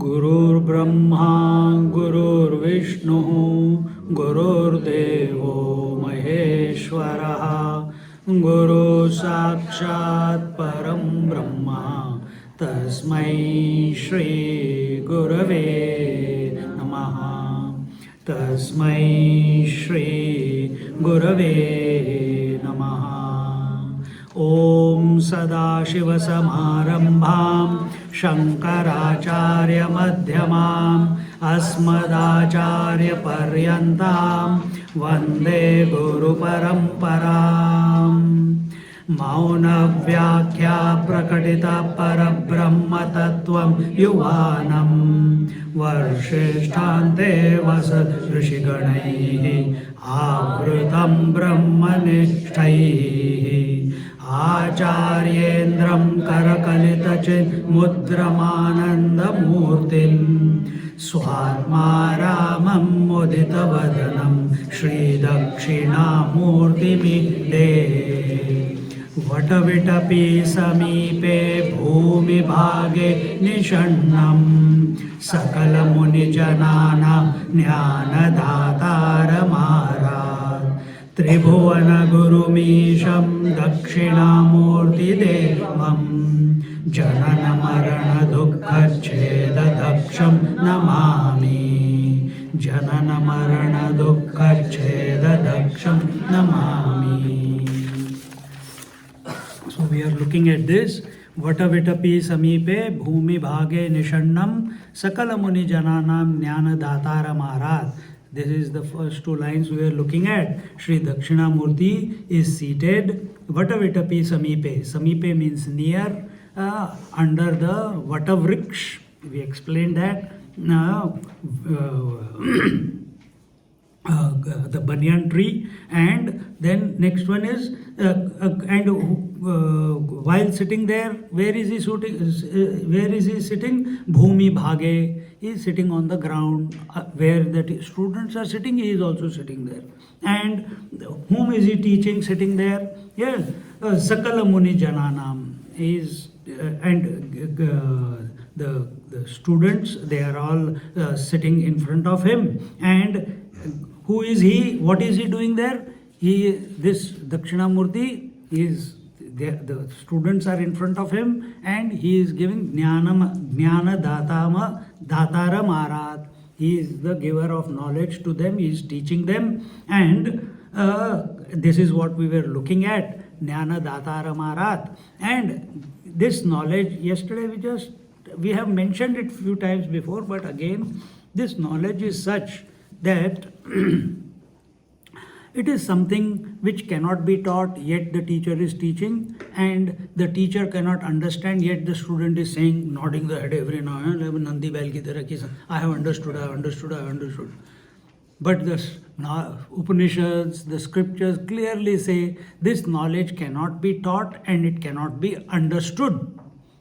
गुरुर्ब्रह्मा गुरुर्विष्णु गुरुर्देवो महेश्वरः गुरु साक्षात् परं ब्रह्मा तस्मै श्री गुरवे नमः तस्मै श्री गुरवे नमः। ॐ सदाशिवसमारम्भां शङ्कराचार्यमध्यमाम् अस्मदाचार्यपर्यन्तां वन्दे गुरुपरम्पराम्। मौनव्याख्या प्रकटितपरब्रह्मतत्त्वं युवानं वर्षेष्ठान्ते वसदृषिगणैः आवृतं ब्रह्मनिष्ठैः आचार्येन्द्रं करकलितचिन्मुद्रमानन्दमूर्तिं स्वात्मारामं मुदितवदनं श्रीदक्षिणामूर्तिमीडे वटविटपि समीपे भूमिभागे निषण्णं सकलमुनिजनानां ज्ञानदातारमारात् त्रिभुवनगुरुमीशं दक्षिणामूर्तिदेवं जननमरणदुःखच्छेददक्षं Namami जननमरणदुःखच्छेददक्षं Namami. So we are looking at this. Vatavitapi samipe bhumi bhage nishannam sakala muni jananam jnana datara maharat. This is the first two lines we are looking at. Shri Dakshinamurti is seated. Vatavitapi samipe. Samipe means near, under the Vatavriksha. We explained that. The banyan tree, and then next one is while sitting there, where is he sitting? Bhumi bhage, he is sitting on the ground. Where the students are sitting, he is also sitting there. And whom is he teaching sitting there? Yes, Sakala Muni Jananam is the students, they are all sitting in front of him. And who is he? What is he doing there? This Dakshinamurti is there. The students are in front of him, and he is giving Jnana Datara Marat. He is the giver of knowledge to them. He is teaching them, and this is what we were looking at, Jnana Datara Marat. And this knowledge, yesterday we have mentioned it few times before, but again, this knowledge is such that it is something which cannot be taught, yet the teacher is teaching, and the teacher cannot understand, yet the student is saying, nodding the head every now and then, Nandi Bail ki tarah, I have understood, I have understood, I have understood. But the Upanishads, the scriptures clearly say this knowledge cannot be taught and it cannot be understood.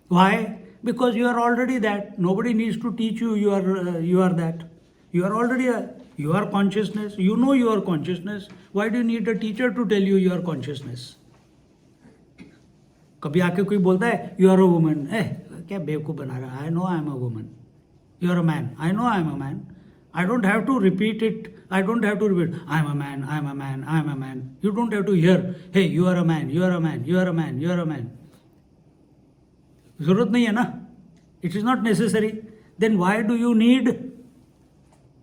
Why? Because you are already that. Nobody needs to teach you, you are that. You are already you are consciousness. You know your consciousness. Why do you need a teacher to tell you your consciousness? कभी आके कोई बोलता है you are a woman. क्या बेवकूफ बना रहा है? I know I am a woman. You are a man. I know I am a man. I don't have to repeat it. I don't have to repeat. I am a man. I am a man. I am a man. You don't have to hear. Hey, you are a man. You are a man. You are a man. You are a man. जरूरत नहीं है ना? It is not necessary. Then why do you need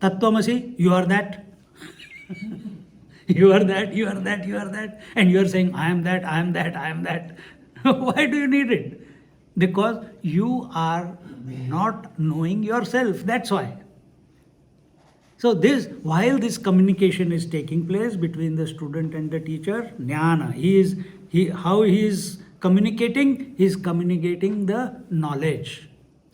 Tattvamasi? You are that. You are that, you are that, you are that. And you are saying, I am that, I am that, I am that. Why do you need it? Because you are not knowing yourself. That's why. So this, while this communication is taking place between the student and the teacher, jnana, how he is communicating? He is communicating the knowledge.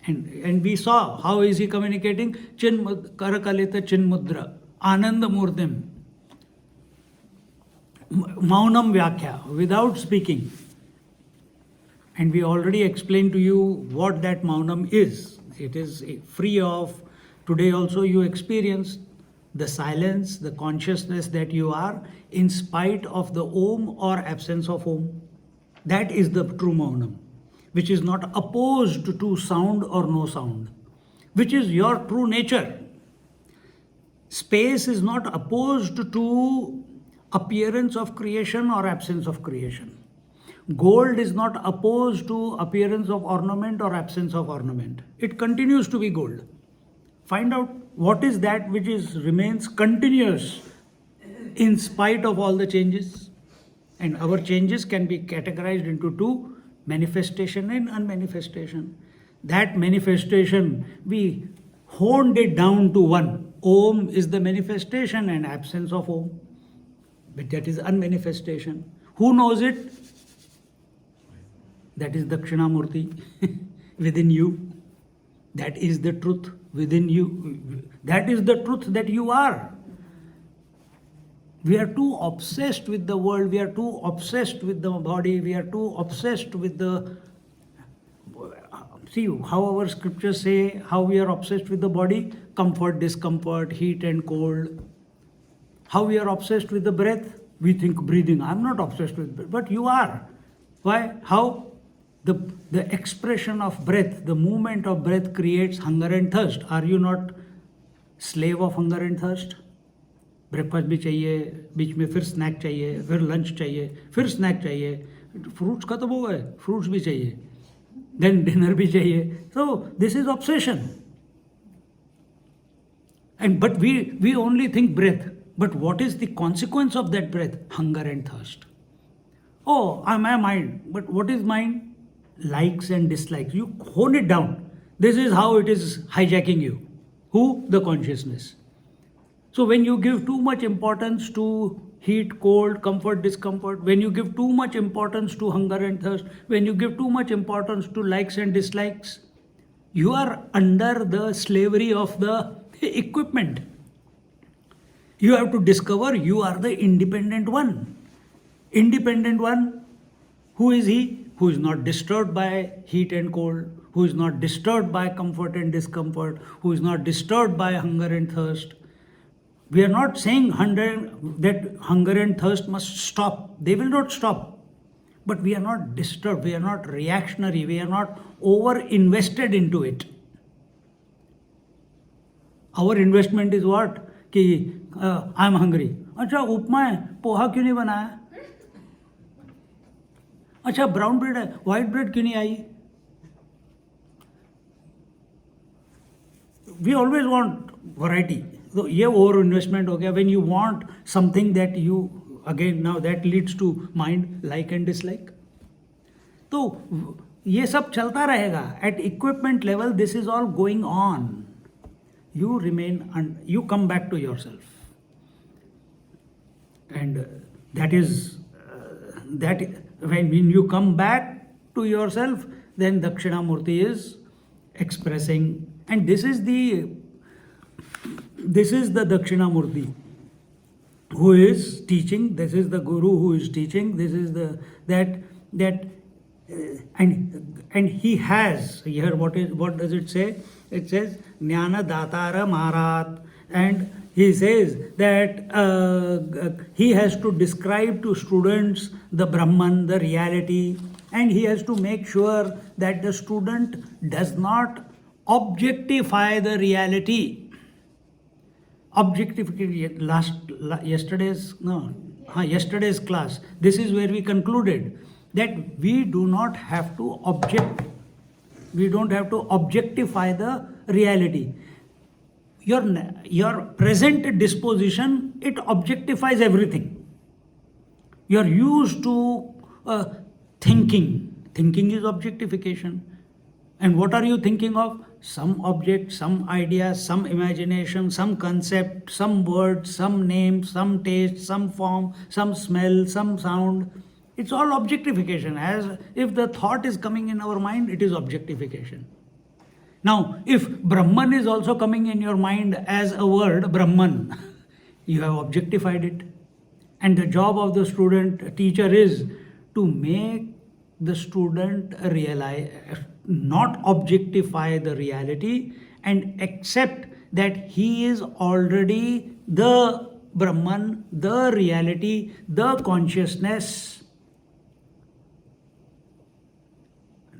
And we saw how is he communicating? Karakalita Chinmudra, Ananda Murtim, Maunam Vyakya, without speaking. And we already explained to you what that Maunam is. It is free of, today also you experience the silence, the consciousness that you are in spite of the Om or absence of Om. That is the true Maunam, which is not opposed to sound or no sound, which is your true nature. Space is not opposed to appearance of creation or absence of creation. Gold is not opposed to appearance of ornament or absence of ornament. It continues to be gold. Find out what is that which remains continuous in spite of all the changes. And our changes can be categorized into two: manifestation and unmanifestation. That manifestation, we honed it down to one. Om is the manifestation and absence of Om. But that is unmanifestation. Who knows it? That is Dakshinamurti within you. That is the truth within you. That is the truth that you are. We are too obsessed with the world. We are too obsessed with the body. We are too obsessed with the... See how our scriptures say how we are obsessed with the body. Comfort, discomfort, heat and cold. How we are obsessed with the breath. We think breathing. I'm not obsessed with breath. But you are. Why? How? The expression of breath, the movement of breath creates hunger and thirst. Are you not slave of hunger and thirst? Breakfast भी चाहिए, बीच में फिर snack चाहिए, फिर lunch चाहिए, फिर snack चाहिए, fruits खत्म हो गए, फ्रूट्स भी चाहिए, देन डिनर भी चाहिए. So this is obsession. And but we only think breath. But what is the consequence of that breath? Hunger and thirst. Oh, I'm my mind. But what is mind? Likes and dislikes. You hone it down. This is how it is hijacking you. Who? The consciousness. So when you give too much importance to heat, cold, comfort, discomfort, when you give too much importance to hunger and thirst, when you give too much importance to likes and dislikes, you are under the slavery of the equipment. You have to discover you are the independent one. Independent one, who is he? Who is not disturbed by heat and cold, who is not disturbed by comfort and discomfort, who is not disturbed by hunger and thirst. We are not saying that hunger and thirst must stop. They will not stop. But we are not disturbed, we are not reactionary, we are not over-invested into it. Our investment is what? कि I am hungry. अच्छा उपमा है, पोहा क्यों नहीं बनाया? अच्छा brown bread है, white bread क्यों नहीं आई? We always want variety. So ये ओवर इन्वेस्टमेंट हो गया. When you want something that you, again now that leads to mind, like and dislike. तो ये सब चलता रहेगा. At equipment level this is all going on. You remain and you come back to yourself. And that is that when you come back to yourself, then Dakshinamurti is expressing, and this is the Dakshinamurti who is teaching. This is the Guru who is teaching. This is and he has here. What does it say? It says Jnana Datara Maharat, and he says that he has to describe to students the Brahman, the reality, and he has to make sure that the student does not objectify the reality. Objectification. Yesterday's class, this is where we concluded that we do not have to we don't have to objectify the reality. Your present disposition, it objectifies everything. You're used to thinking. Thinking is objectification. And what are you thinking of? some object, some idea, some imagination, some concept, some word, some name, some taste, some form, some smell, some sound. It's all objectification. As if the thought is coming in our mind, it is objectification. Now, if Brahman is also coming in your mind as a word, Brahman, you have objectified it. And the job of the student, teacher is to make the student realize, not objectify the reality and accept that he is already the Brahman, the reality, the consciousness.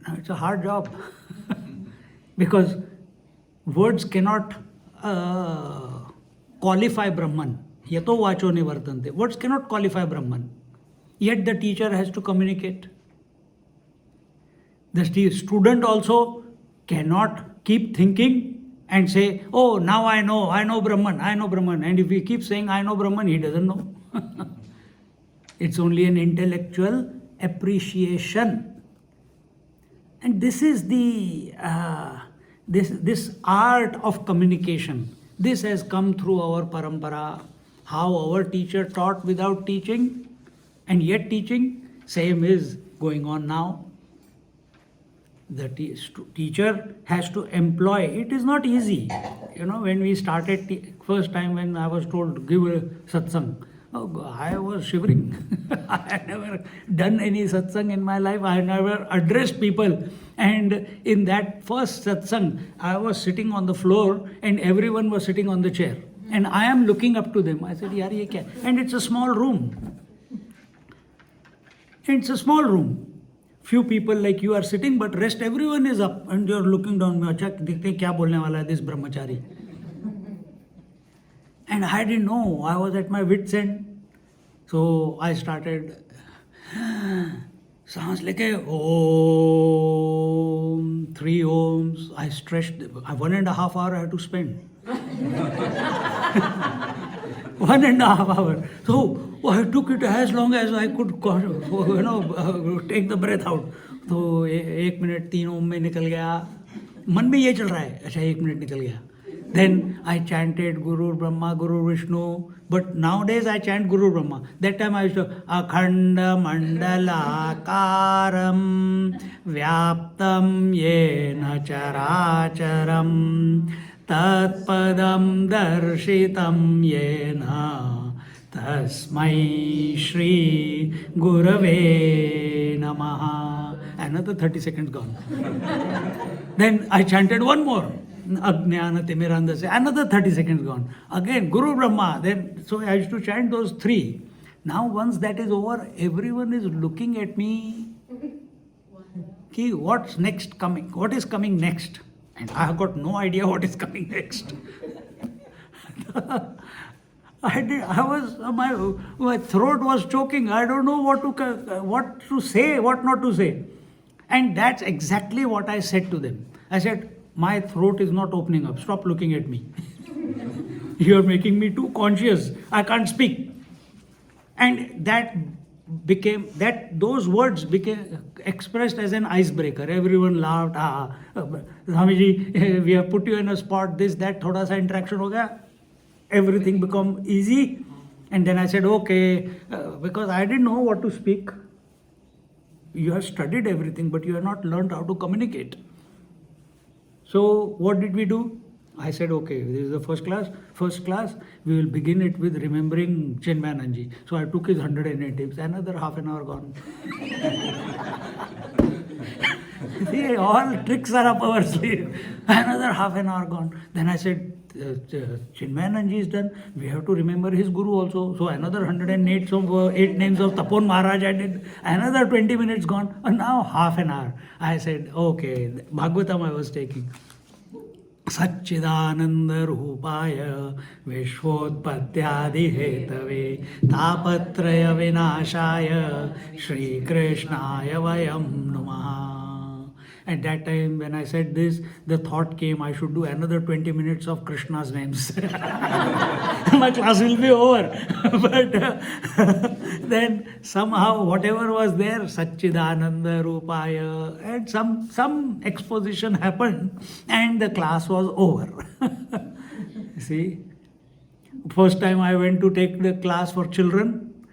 Now it's a hard job because words cannot qualify Brahman. Yato vacho nivartante. Words cannot qualify Brahman. Yet the teacher has to communicate. The student also cannot keep thinking and say, oh, now I know Brahman. And if he keeps saying, I know Brahman, he doesn't know. It's only an intellectual appreciation. And this is the this art of communication. This has come through our parampara. How our teacher taught without teaching and yet teaching, same is going on now. The teacher has to employ. It is not easy. When we started, first time when I was told to give a satsang, I was shivering. I had never done any satsang in my life. I had never addressed people. And in that first satsang, I was sitting on the floor and everyone was sitting on the chair. And I am looking up to them. I said, yaar, ye kya? And it's a small room. Few people like you are sitting, but rest everyone is up. And you're looking down. Acha, dekhte kya bolne wala hai this brahmachari. And I didn't know. I was at my wit's end. So I started. Saans leke, Om, 3 Oms. I stretched. 1.5 hours I had to spend. 1.5 hours. So I took it as long as I could, take the breath out. So 1 minute 3 Om में निकल गया. मन में ये चल रहा है. अच्छा 1 minute निकल गया. Then I chanted Guru Brahma, Guru Vishnu. But nowadays I chant Guru Brahma. That time I used to Akhanda Mandalakaram Vyaptam Yena Characharam Tatpadam Darshitam Yena Tasmai Shri Gurave Namaha. Another 30 seconds gone. Then I chanted one more. Ajnana Timirandase. Another 30 seconds gone. Again, Guru Brahma. Then, so I used to chant those 3. Now once that is over, everyone is looking at me. Ki, what's next coming? What is coming next? And I have got no idea what is coming next. My throat was choking. I don't know what to say, what not to say. And that's exactly what I said to them. I said, my throat is not opening up. Stop looking at me. You are making me too conscious. I can't speak. And those words became expressed as an icebreaker. Everyone laughed. Swamiji, we have put you in a spot. This, that, thoda sa interaction ho gaya. Everything become easy. And then I said, okay, because I didn't know what to speak. You have studied everything, but you have not learned how to communicate. So what did we do? I said, okay, this is the first class. First class, we will begin it with remembering Chinmayananji. So I took his 108 tips. Another half an hour gone. See, all tricks are up our sleeve. Another half an hour gone. Then I said, Chinmayananji is done. We have to remember his guru also. So another 108 8 names of Tapon Maharaj I did. Another 20 minutes gone. And now half an hour. I said, okay, Bhagavatam I was taking. Satchidananda Rupaya Vishwotpatyadi Hetave Tapatraya Vinashaya Shri Krishnaya Vayam Namaha. At that time, when I said this, the thought came I should do another 20 minutes of Krishna's names. My class will be over. But then somehow, whatever was there, Satchidananda Rupaya, and some exposition happened, and the class was over. See, first time I went to take the class for children,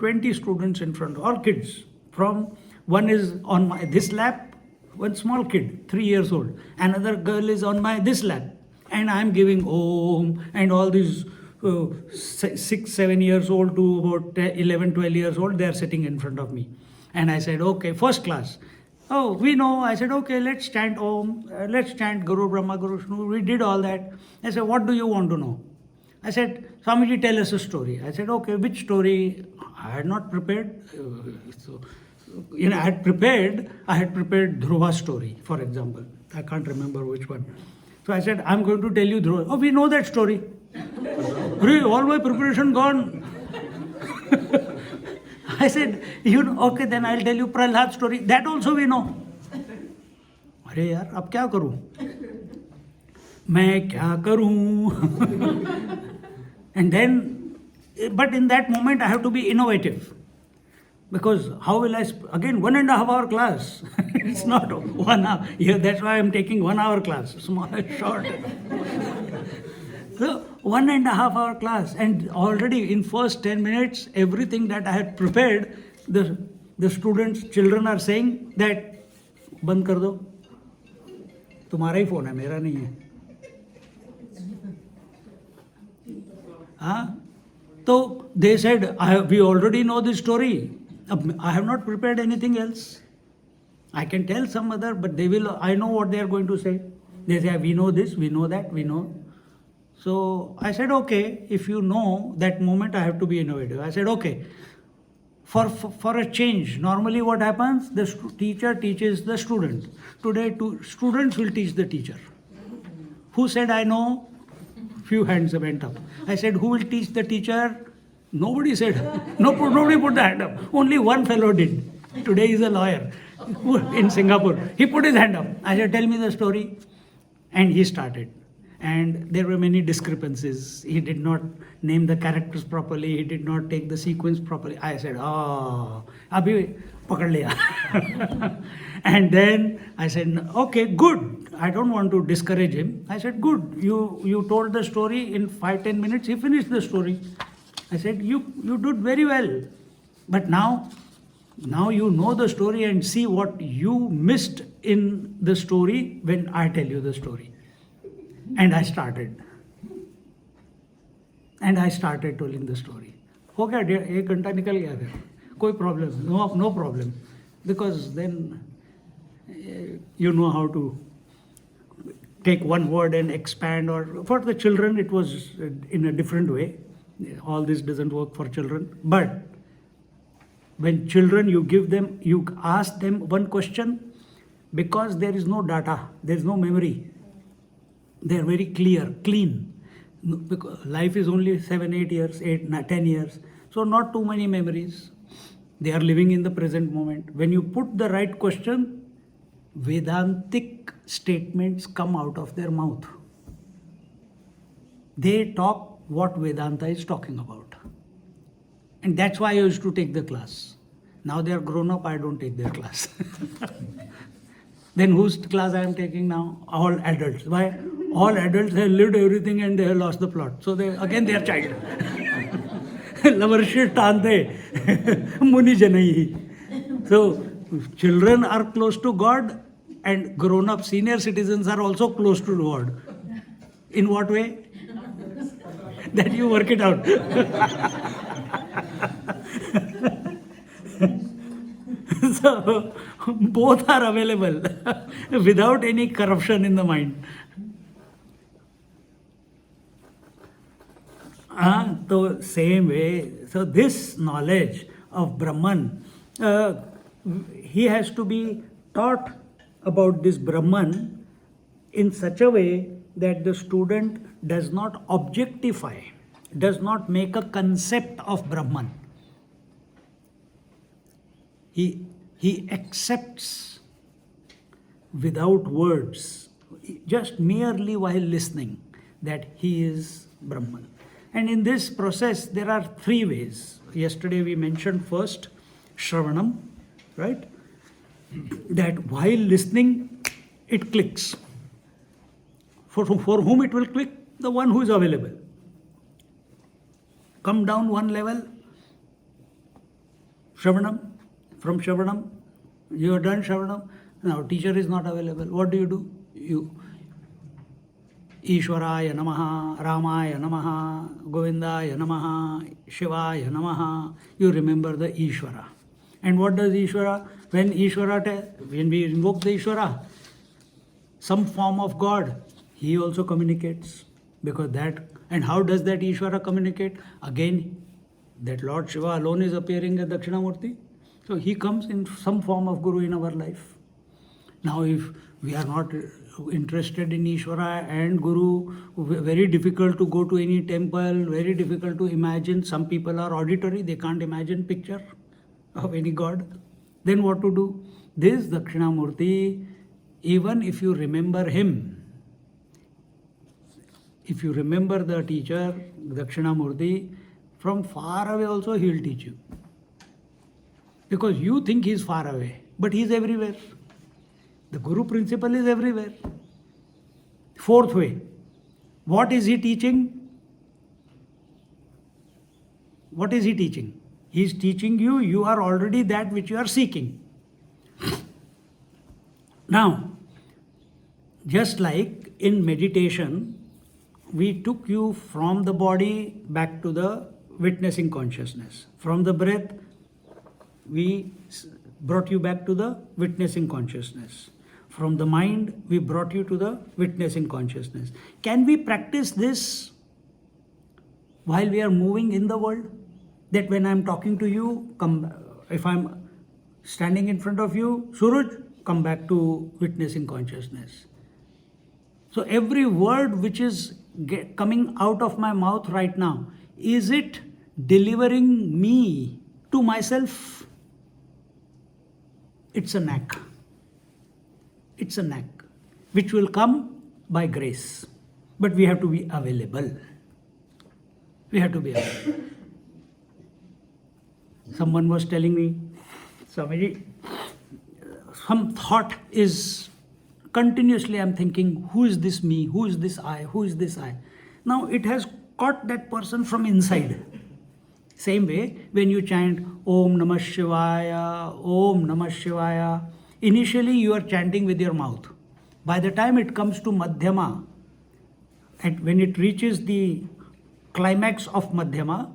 20 students in front, all kids. From one is on this lap, one small kid, 3 years old. Another girl is on this lap. And I'm giving Om, and all these 6, 7 years old to about 11, 12 years old, they are sitting in front of me. And I said, okay, first class. Oh, we know. I said, okay, let's chant Om, let's chant Guru Brahma, Guru Vishnu. We did all that. I said, what do you want to know? I said, Swamiji, tell us a story. I said, okay, which story? I had not prepared. I had prepared Dhruva's story, for example. I can't remember which one. So I said, I'm going to tell you Dhruva. Oh, we know that story. All my preparation gone. I said, okay, then I'll tell you Prahlad story. That also we know. अरे यार, अब क्या करूं? मैं क्या करूं? And then, but in that moment I have to be innovative. Because how will I, again, 1.5 hour class. It's not 1 hour. Yeah, that's why I'm taking 1 hour class, small, short. So 1.5 hour class, and already in first 10 minutes, everything that I had prepared, the students, children are saying that, बंद कर दो, तुम्हारा ही phone है, मेरा नहीं है. हाँ, so they said, we already know this story. I have not prepared anything else. I can tell some other, but I know what they are going to say. They say, we know this, we know that, we know. So I said, okay, if you know, that moment I have to be innovative. I said, okay, for a change, normally what happens? The teacher teaches the student. Today, students will teach the teacher. Who said, I know? Few hands went up. I said, who will teach the teacher? Nobody said. Nobody put the hand up. Only one fellow did. Today he is a lawyer in Singapore. He put his hand up. I said, tell me the story. And he started. And there were many discrepancies. He did not name the characters properly. He did not take the sequence properly. I said, abhi pakad liya. And then I said, okay, good. I don't want to discourage him. I said, good. You told the story in 5-10 minutes. He finished the story. I said, you did very well. But now you know the story and see what you missed in the story when I tell you the story. And I started. Telling the story. हो गया, 1 घंटा निकल गया फिर. कोई problem, no problem. Because then you know how to take one word and expand, or for the children it was in a different way. All this doesn't work for children. But when children, you ask them one question, because there is no data, there is no memory. They are very clean. Because life is only 7, 8 years, 10 years. So not too many memories. They are living in the present moment. When you put the right question, Vedantic statements come out of their mouth. They talk what Vedanta is talking about. And that's why I used to take the class. Now they are grown up, I don't take their class. Then whose class I am taking now? All adults. Why? All adults have lived everything and they have lost the plot. So they are child. Lavarshi tante muni janai. So children are close to God, and grown-up senior citizens are also close to God. In what way? That you work it out. So both are available without any corruption in the mind. So same way, so this knowledge of Brahman, he has to be taught about this Brahman in such a way that the student does not objectify, does not make a concept of Brahman. He accepts without words, just merely while listening, that he is Brahman. And in this process, there are three ways. Yesterday we mentioned first Shravanam, right? That while listening, it clicks. For whom it will click? The one who is available. Come down one level, Shravanam. From Shravanam, you are done Shravanam. Now teacher is not available. What do? You Ishwaraya Namaha, Ramaya Namaha, Govindaya Namaha, Shivaya Namaha. You remember the Ishwara. And what does Ishwara? When we invoke the Ishwara, some form of God, he also communicates. Because that, and how does that Ishwara communicate? Again, that Lord Shiva alone is appearing as Dakshinamurti. So he comes in some form of Guru in our life. Now if we are not interested in Ishvara and Guru, very difficult to go to any temple, very difficult to imagine. Some people are auditory, they can't imagine picture of any God. Then what to do? This Dakshinamurti, even if you remember him, if you remember the teacher, Dakshinamurti, from far away also he will teach you. Because you think he is far away, but he is everywhere. The Guru principle is everywhere. Fourth way, what is he teaching? What is he teaching? He is teaching you, you are already that which you are seeking. Now, just like in meditation, we took you from the body back to the witnessing consciousness. From the breath, we brought you back to the witnessing consciousness. From the mind, we brought you to the witnessing consciousness. Can we practice this while we are moving in the world? That when I am talking to you, if I am standing in front of you, Suraj, come back to witnessing consciousness. So every word which is coming out of my mouth right now, is it delivering me to myself? It's a knack. It's a knack, which will come by grace. But we have to be available. We have to be available. Someone was telling me, Swamiji, some thought is continuously I'm thinking, who is this me? Who is this I? Who is this I? Now it has caught that person from inside. Same way, when you chant Om Namah Shivaya, Om Namah Shivaya, initially you are chanting with your mouth. By the time it comes to Madhyama, and when it reaches the climax of Madhyama,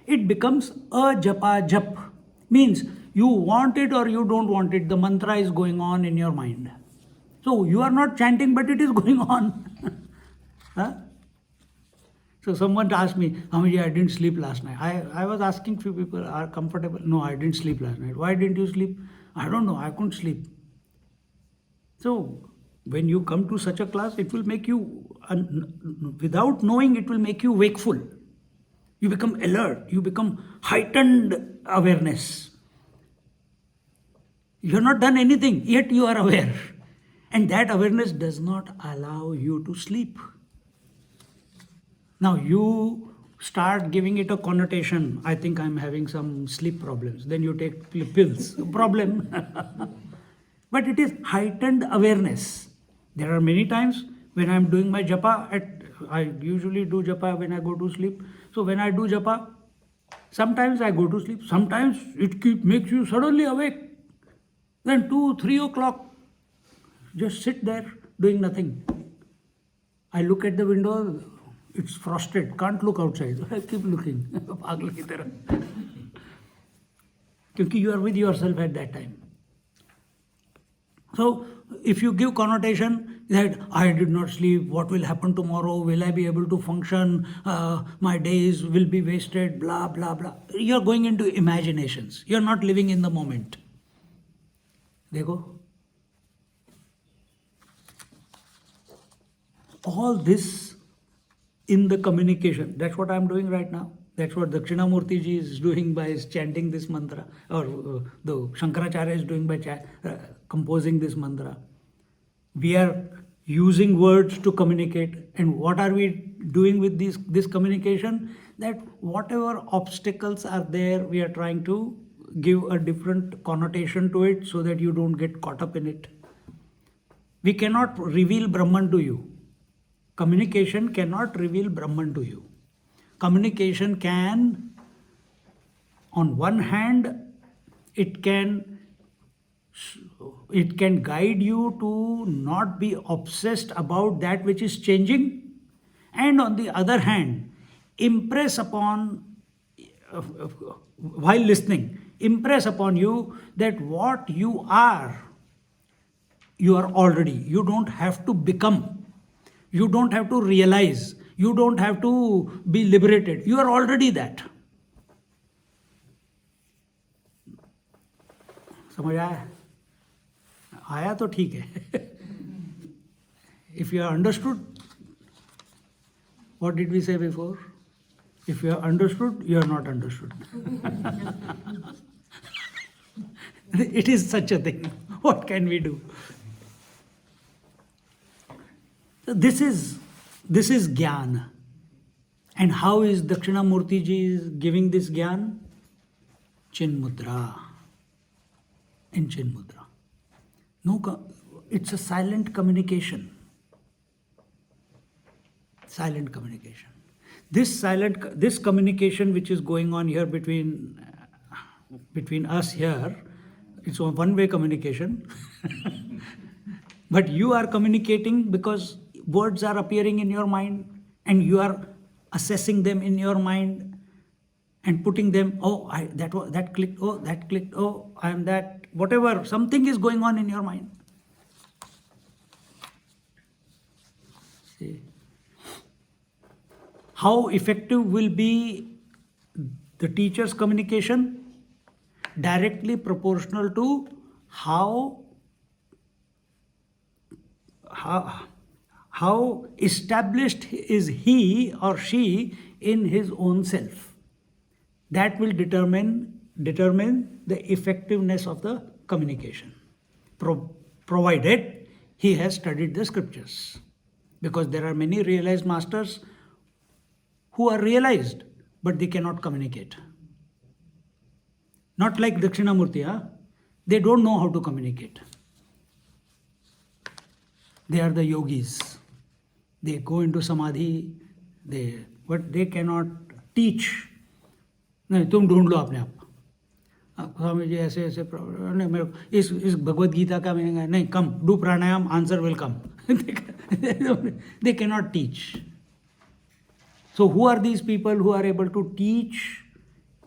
it becomes a japa jap. Means you want it or you don't want it, the mantra is going on in your mind. So you are not chanting, but it is going on. Huh? So someone asked me, Swamiji, I didn't sleep last night. I was asking few people, are comfortable? No, I didn't sleep last night. Why didn't you sleep? I don't know, I couldn't sleep. So when you come to such a class, it will make you, without knowing, it will make you wakeful. You become alert, you become heightened awareness. You have not done anything, yet you are aware. And that awareness does not allow you to sleep. Now you start giving it a connotation. I think I'm having some sleep problems. Then you take pills. Problem. But it is heightened awareness. There are many times when I'm doing my japa, I usually do japa when I go to sleep. So when I do japa, sometimes I go to sleep. Sometimes it makes you suddenly awake. Then 2, 3 o'clock, just sit there doing nothing. I look at the window, it's frosted, can't look outside. I keep looking. Because you are with yourself at that time. So if you give connotation that I did not sleep, what will happen tomorrow, will I be able to function, my days will be wasted, blah, blah, blah. You are going into imaginations. You are not living in the moment. Dekho. All this in the communication. That's what I'm doing right now. That's what Dakshinamurti ji is doing by chanting this mantra, or the Shankaracharya is doing by composing this mantra. We are using words to communicate. And what are we doing with this communication? That whatever obstacles are there, we are trying to give a different connotation to it so that you don't get caught up in it. We cannot reveal Brahman to you. Communication cannot reveal Brahman to you. Communication can, on one hand, it can guide you to not be obsessed about that which is changing, and on the other hand, impress upon, while listening, impress upon you that what you are already. You don't have to become, you don't have to realize, you don't have to be liberated. You are already that. समझ आया तो ठीक है. If you are understood, what did we say before? If you are understood, you are not understood. It is such a thing. What can we do? So this is Gyan. And how is Dakshinamurti ji is giving this Gyan? Chinmudra. In Chinmudra. No, it's a silent communication. Silent communication. This communication which is going on here between us here, it's a one-way communication. But you are communicating because words are appearing in your mind and you are assessing them in your mind and putting them, that clicked, that clicked, I am that, whatever, something is going on in your mind. See, how effective will be the teacher's communication? Directly proportional to how established is he or she in his own self. That will determine the effectiveness of the communication, provided he has studied the scriptures. Because there are many realized masters who are realized, but they cannot communicate. Not like Dakshinamurti, they don't know how to communicate. They are the yogis. They go into samadhi, but they cannot teach. नहीं तुम ढूंढ लो अपने आप. स्वामी जी ऐसे ऐसे नहीं मेरे इस भगवत गीता का मैंने नहीं come do pranayama answer will come. They cannot teach. So who are these people who are able to teach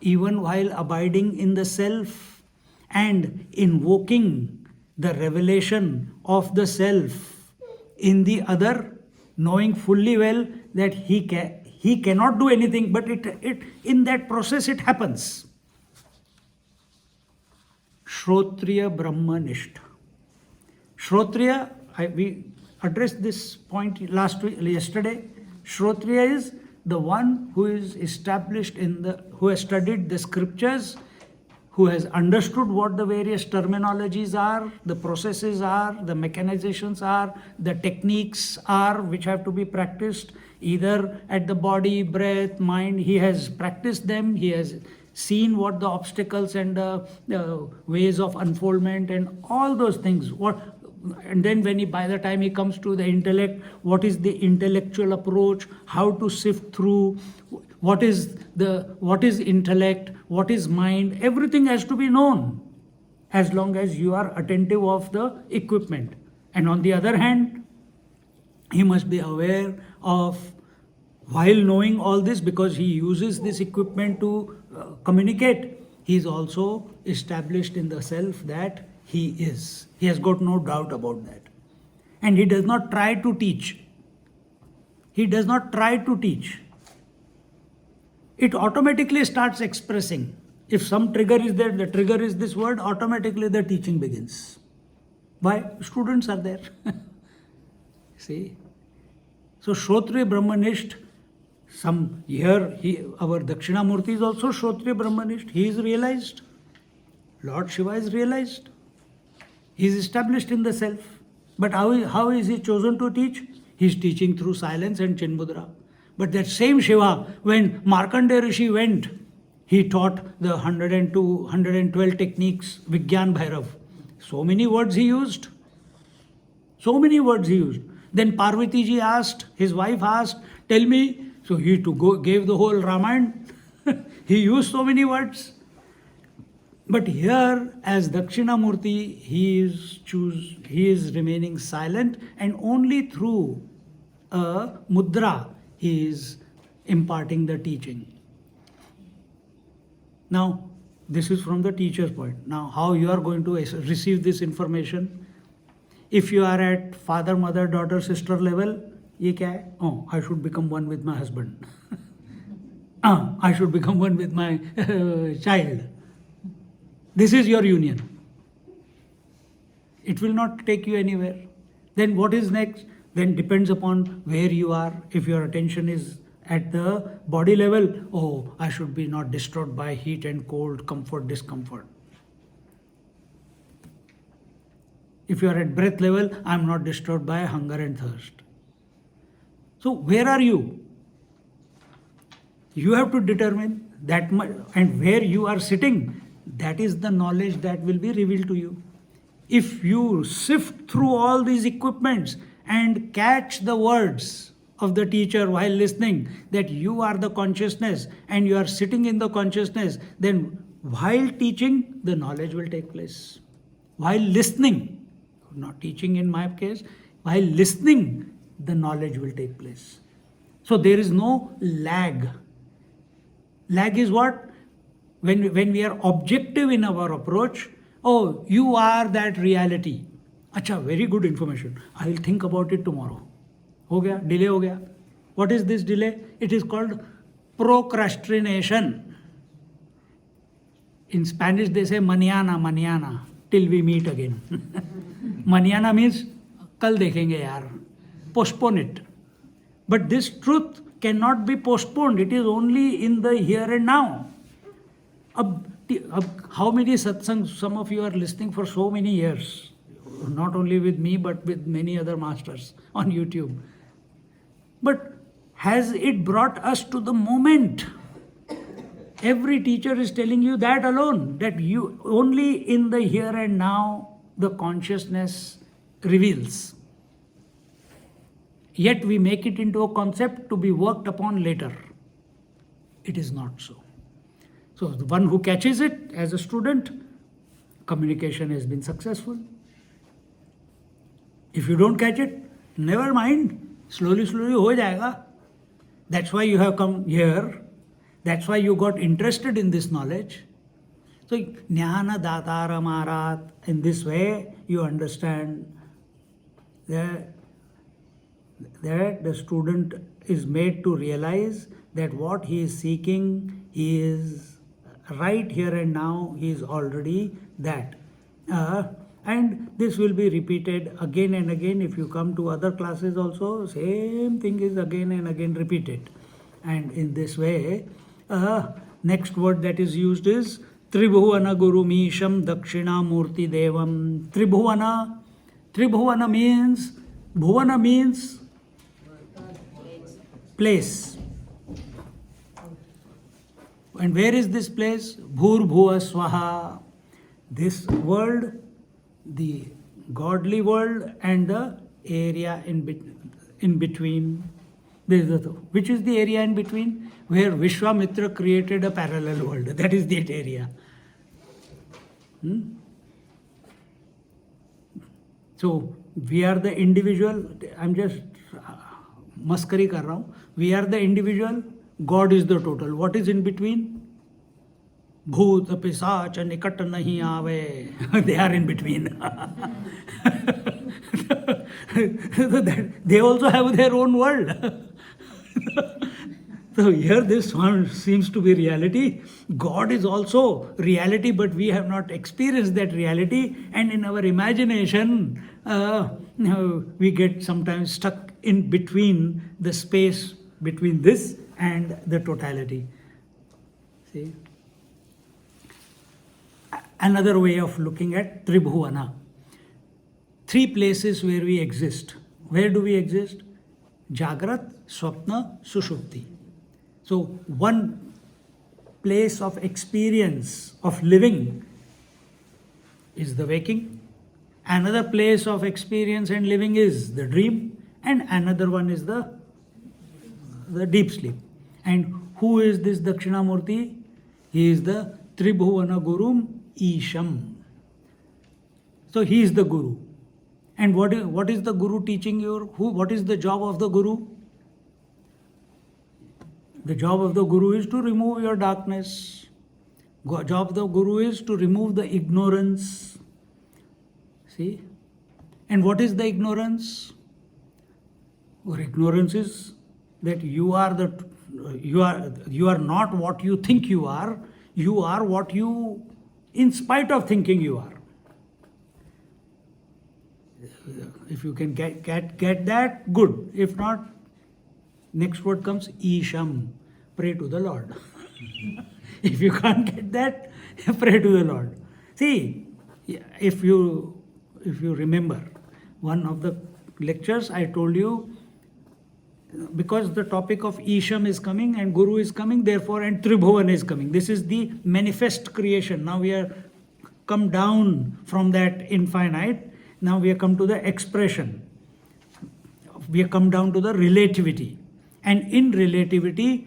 even while abiding in the self and invoking the revelation of the self in the other, knowing fully well that he cannot do anything, but it in that process it happens. Shrotriya Brahmanisht. Shrotriya, we addressed this point yesterday. Shrotriya is the one who is established who has studied the scriptures, who has understood what the various terminologies are, the processes are, the mechanizations are, the techniques are which have to be practiced either at the body, breath, mind. He has practiced them, he has seen what the obstacles and the ways of unfoldment and all those things. And then by the time he comes to the intellect, what is the intellectual approach, how to sift through, what is intellect, what is mind, everything has to be known as long as you are attentive of the equipment. And on the other hand, he must be aware of, while knowing all this, because he uses this equipment to communicate, he is also established in the self that he is. He has got no doubt about that. And he does not try to teach. He does not try to teach. It automatically starts expressing. If some trigger is there, the trigger is this word, automatically the teaching begins. Why? Students are there. See? So Shrotriya Brahmanisht, our Dakshinamurti is also Shrotriya Brahmanisht. He is realized. Lord Shiva is realized. He is established in the self. But how is he chosen to teach? He's teaching through silence and Chinmudra. But that same Shiva, when Markandeya Rishi went, he taught the 102, 112 techniques, Vigyan Bhairav. So many words he used. So many words he used. Then Parvati ji asked, his wife asked, tell me. So he gave the whole Ramayana. He used so many words. But here, as Dakshinamurti, he is remaining silent, and only through a mudra he is imparting the teaching. Now, this is from the teacher's point. Now, how you are going to receive this information? If you are at father, mother, daughter, sister level, ye kya hai? Oh, I should become one with my husband. I should become one with my child. This is your union. It will not take you anywhere. Then what is next? Then depends upon where you are. If your attention is at the body level, oh, I should be not disturbed by heat and cold, comfort, discomfort. If you are at breath level, I am not disturbed by hunger and thirst. So where are you? You have to determine that much, and where you are sitting, that is the knowledge that will be revealed to you. If you sift through all these equipments and catch the words of the teacher while listening, that you are the consciousness and you are sitting in the consciousness, then while teaching, the knowledge will take place. While listening, not teaching in my case, while listening, the knowledge will take place. So there is no lag. Lag is what? When we are objective in our approach, oh, you are that reality. Acha, very good information. I will think about it tomorrow. Ho gaya, delay ho gaya. What is this delay? It is called procrastination. In Spanish they say mañana, till we meet again. Mañana means kal dekhenge yaar. Postpone it. But this truth cannot be postponed. It is only in the here and now. How many satsangs some of you are listening for so many years? Not only with me, but with many other masters on YouTube. But has it brought us to the moment? Every teacher is telling you that alone, that you only in the here and now the consciousness reveals. Yet we make it into a concept to be worked upon later. It is not so. So the one who catches it as a student, communication has been successful. If you don't catch it, never mind. Slowly ho jayega. That's why you have come here. That's why you got interested in this knowledge. So jnana datara marat. In this way, you understand that the student is made to realize that what he is seeking is right here and now. He is already that. And this will be repeated again and again. If you come to other classes also, same thing is again and again repeated. And in this way, next word that is used is Tribhuvana Guru Misham Dakshinamurti Devam. Tribhuvana means, Bhuvana means place. And where is this place? Bhur Bhuva Swaha. This world, the godly world, and the area in between. Which is the area in between? Where Vishwamitra created a parallel world. That is that area. So we are the individual. I'm just maskari kar raha hu. We are the individual. God is the total. What is in between? Bhoot, pisach, nikat nahi aave. They are in between. They also have their own world. So here this one seems to be reality. God is also reality, but we have not experienced that reality. And in our imagination, we get sometimes stuck in between the space between this and the totality. See? Another way of looking at Tribhuvana. three places where we exist. Where do we exist? Jagrat, Swapna, Sushupti. So one place of experience of living is the waking. Another place of experience and living is the dream. And another one is the deep sleep. And who is this Dakshinamurti? He is the Tribhuvana Gurum Isham. So he is the Guru. And what is the Guru teaching you? What is the job of the Guru? The job of the Guru is to remove your darkness. Job of the Guru is to remove the ignorance. See? And what is the ignorance? Or ignorance is that you are not what you think you are. You are what you, in spite of thinking you are. If you can get that, good. If not, next word comes Isham. Pray to the Lord. If you can't get that, pray to the Lord. See, if you remember, one of the lectures I told you, because the topic of Isham is coming and Guru is coming, therefore, and Tribhuvan is coming. This is the manifest creation. Now we are come down from that infinite. Now we have come to the expression. We have come down to the relativity. And in relativity,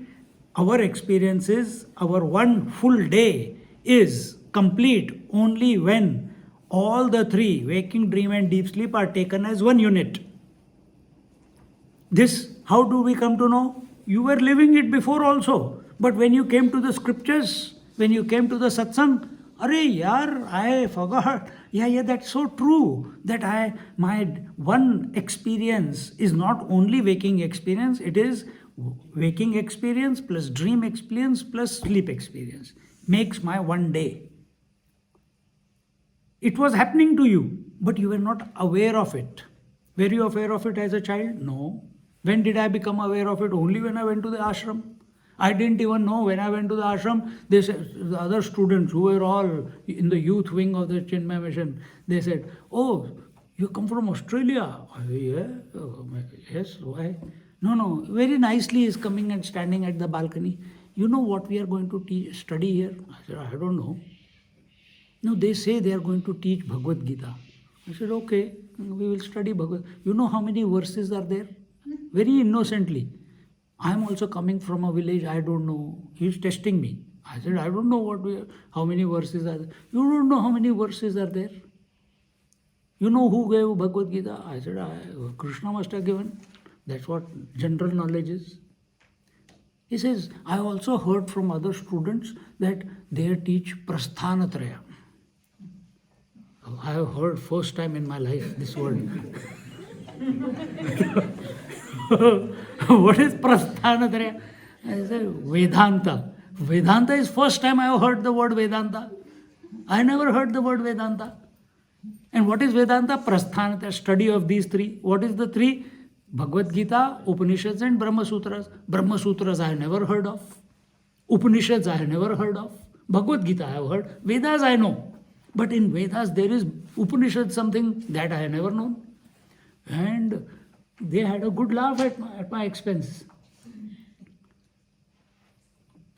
our experience is, our one full day is complete only when all the three, waking, dream and deep sleep, are taken as one unit. This, how do we come to know? You were living it before also. But when you came to the scriptures, when you came to the satsang, Arey yaar, I forgot. Yeah, that's so true. That my one experience is not only waking experience, it is waking experience plus dream experience plus sleep experience. Makes my one day. It was happening to you, but you were not aware of it. Were you aware of it as a child? No. When did I become aware of it? Only when I went to the ashram. I didn't even know when I went to the ashram. They said, the other students who were all in the youth wing of the Chinmay mission, they said, "Oh, you come from Australia?" I said, "Yeah." "Oh, yes, why?" No, very nicely is coming and standing at the balcony. "You know what we are going to study here?" I said, "I don't know." "No, they say they are going to teach Bhagavad Gita." I said, "Okay, we will study Bhagavad Gita." "You know how many verses are there?" Very innocently. "I am also coming from a village, I don't know." He is testing me. I said, "I don't know how many verses are there." "You don't know how many verses are there? You know who gave Bhagavad Gita?" I said, "Krishna must have given." That's what general knowledge is. He says, "I also heard from other students that they teach Prasthanatraya." I have heard first time in my life this word. What is Prasthanatraya? I said, Vedanta. Vedanta is first time I have heard the word Vedanta. I never heard the word Vedanta. And what is Vedanta? Prasthanatraya, study of these three. What is the three? Bhagavad Gita, Upanishads and Brahma Sutras. Brahma Sutras I have never heard of. Upanishads I have never heard of. Bhagavad Gita I have heard. Vedas I know. But in Vedas there is Upanishad, something that I have never known. And they had a good laugh at my expense.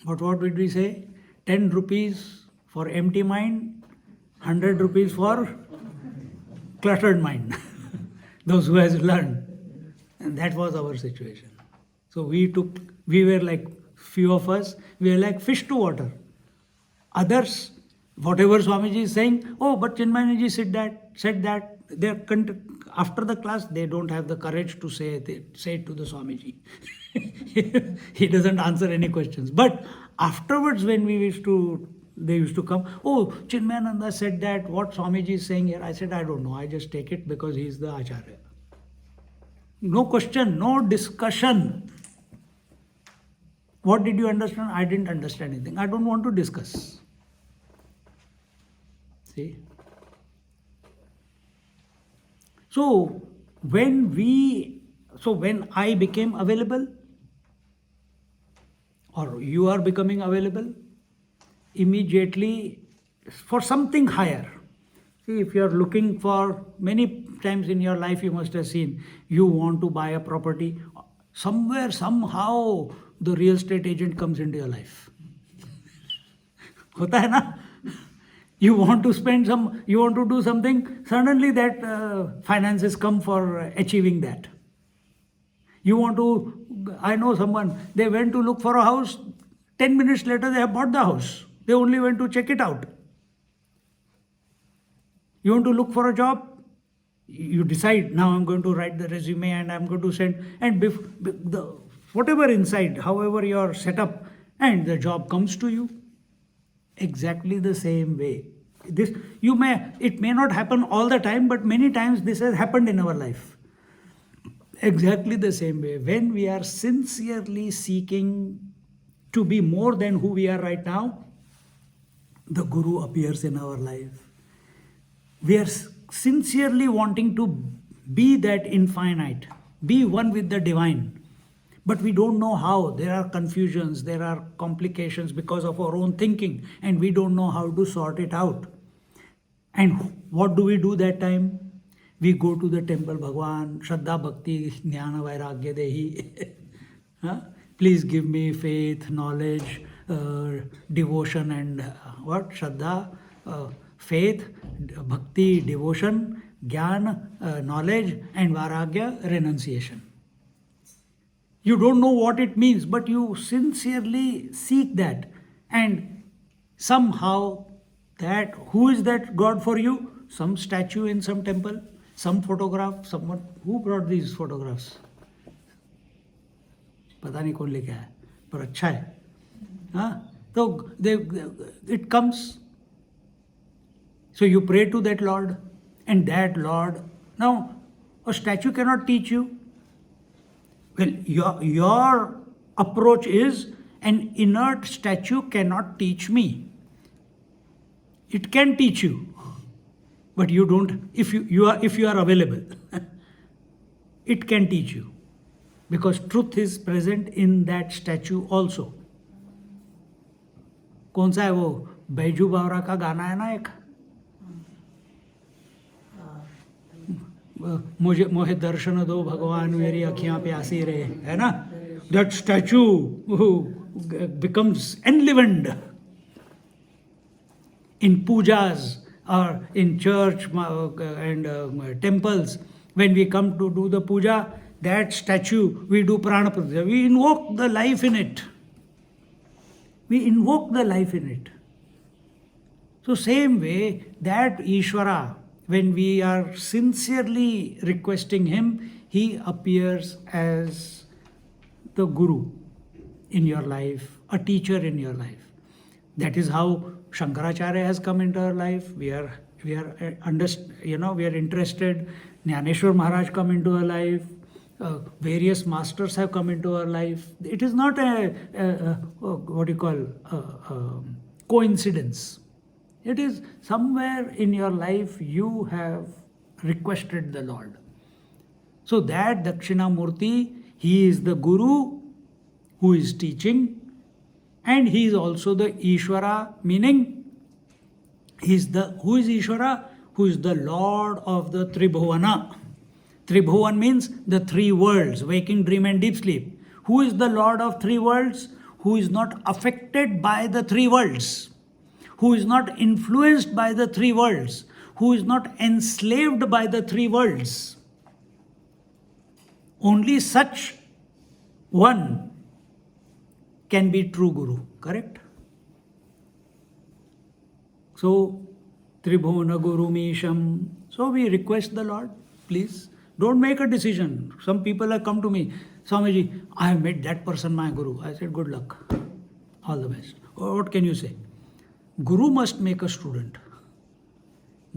But what did we say? 10 rupees for empty mind, 100 rupees for cluttered mind. Those who has learned. And that was our situation. So we were like, few of us, we were like fish to water. Others, whatever Swamiji is saying, "Oh, but Chinmayaji said that. After the class, they don't have the courage to say it to the Swamiji." He doesn't answer any questions. But afterwards, when they used to come, "Oh, Chinmayananda said that, what Swamiji is saying here?" I said, "I don't know. I just take it because he is the Acharya." No question, no discussion. What did you understand? I didn't understand anything. I don't want to discuss. See? So when I became available, or you are becoming available, immediately for something higher. See, if you are looking for, many times in your life you must have seen, you want to buy a property, somewhere, somehow, the real estate agent comes into your life. होता है ना? You want to spend some, you want to do something, suddenly that finances come for achieving that. You want to, I know someone, they went to look for a house, 10 minutes later they have bought the house. They only went to check it out. You want to look for a job, you decide, now I'm going to write the resume and I'm going to send, and whatever inside, however you're set up, and the job comes to you. Exactly the same way. It may not happen all the time, but many times this has happened in our life. Exactly the same way. When we are sincerely seeking to be more than who we are right now, the Guru appears in our life. We are sincerely wanting to be that infinite, be one with the divine. But we don't know how. There are confusions, there are complications because of our own thinking, and we don't know how to sort it out. And what do we do that time? We go to the temple, Bhagwan, Shraddha Bhakti, Jnana Vairagya Dehi. Please give me faith, knowledge, devotion, and what? Shraddha, faith, bhakti, devotion, jnana, knowledge, and vairagya, renunciation. You don't know what it means, but you sincerely seek that. And somehow, that, who is that God for you? Some statue in some temple, some photograph, someone. Who brought these photographs? पता नहीं कौन लेके आया, पर अच्छा है. हाँ, तो it comes. So you pray to that Lord, and that Lord. Now, a statue cannot teach you. Well, your approach is, an inert statue cannot teach me. It can teach you, but you don't. If you are available, it can teach you, because truth is present in that statue also. कौन सा है वो बैजू बावरा का गाना है ना एक, मुझे मोहे दर्शन दो भगवान मेरी अखियां प्यासी रहे, है ना? That statue becomes enlivened in pujas or in church and temples. When we come to do the puja, that statue, we do prana pratitya. We invoke the life in it. We invoke the life in it. So same way, that Ishvara, when we are sincerely requesting him, he appears as the Guru in your life, a teacher in your life. That is how Shankaracharya has come into our life. We are interested. Jnaneshwar Maharaj come into our life. Various masters have come into our life. It is not a coincidence. It is somewhere in your life you have requested the Lord. So that Dakshinamurti, he is the Guru who is teaching, and he is also the Ishvara, meaning who is Ishvara? Who is the Lord of the Tribhuvana. Tribhuvan means the three worlds, waking, dream, and deep sleep. Who is the Lord of three worlds? Who is not affected by the three worlds, who is not influenced by the three worlds, who is not enslaved by the three worlds. Only such one can be true Guru, correct? So, Tribhuvana Guru Misham. So we request the Lord, please, don't make a decision. Some people have come to me, Swamiji, I have made that person my Guru. I said, good luck, all the best. What can you say? Guru must make a student.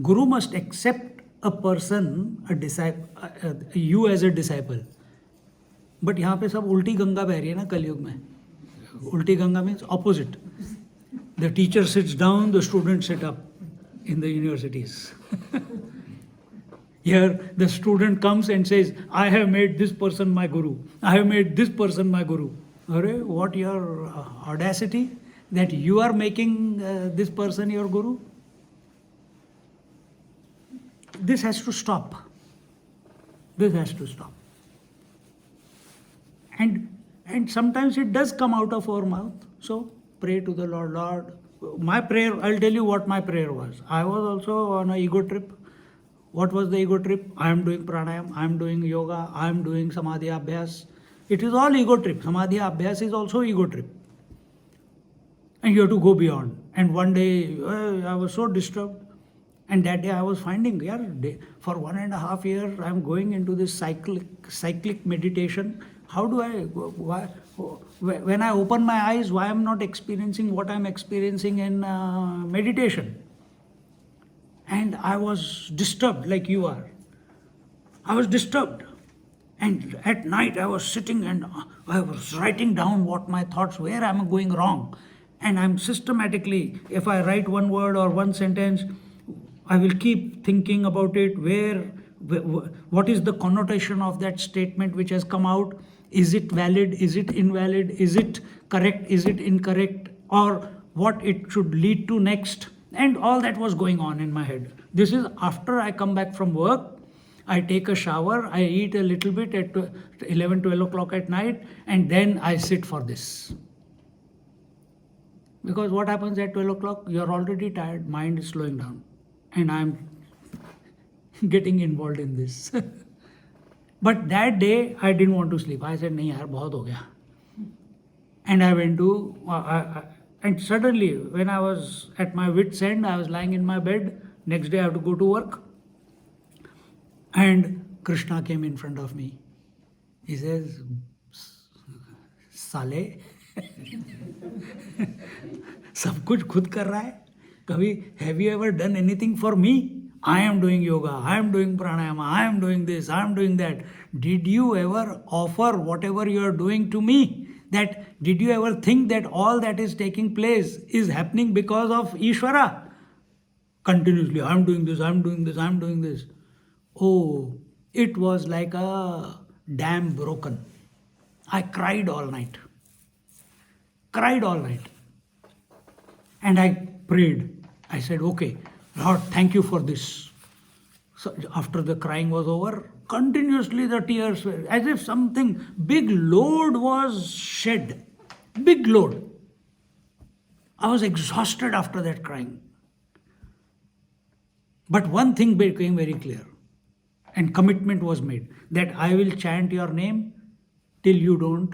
Guru must accept a person, a disciple, you as a disciple. But यहाँ पे सब उल्टी गंगा बह रही है ना कलयुग में. उल्टी Ganga means opposite. The teacher sits down, the students sit up in the universities. Here the student comes and says, I have made this person my Guru. I have made this person my Guru. Arre, what your audacity that you are making this person your Guru? this has to stop. This has to stop. And sometimes it does come out of our mouth. So pray to the Lord. Lord, my prayer, I'll tell you what my prayer was. I was also on an ego trip. What was the ego trip? I am doing pranayam, I am doing yoga, I am doing samadhi abhyas. It is all ego trip. Samadhi abhyas is also ego trip. And you have to go beyond. And one day I was so disturbed. And that day I was finding, for 1.5 years I am going into this cyclic meditation. How do when I open my eyes, why I am not experiencing what I am experiencing in meditation? And I was disturbed like you are. I was disturbed. And at night I was sitting and I was writing down what my thoughts, where am I going wrong. And I'm systematically, if I write one word or one sentence, I will keep thinking about it, what is the connotation of that statement which has come out? Is it valid? Is it invalid? Is it correct? Is it incorrect? Or what it should lead to next? And all that was going on in my head. This is after I come back from work. I take a shower, I eat a little bit at 11, 12 o'clock at night, and then I sit for this. Because what happens at 12 o'clock? You're already tired, mind is slowing down. And I'm getting involved in this. But that day, I didn't want to sleep. I said, nahi yaar, bahut ho gaya. And I went to, and suddenly, when I was at my wit's end, I was lying in my bed. Next day, I have to go to work. And Krishna came in front of me. He says, साले सब कुछ खुद कर रहा है कभी have you ever done anything for me? I am doing yoga, I am doing pranayama, I am doing this, I am doing that. Did you ever offer whatever you are doing to me? Did you ever think that all that is taking place is happening because of Ishvara? Continuously, I am doing this, I am doing this, I am doing this. Oh, it was like a dam broken. I cried all night. And I prayed. I said, okay, Lord, thank you for this. So after the crying was over, continuously the tears were as if something big load was shed. Big load. I was exhausted after that crying. But one thing became very clear. And commitment was made that I will chant your name till you don't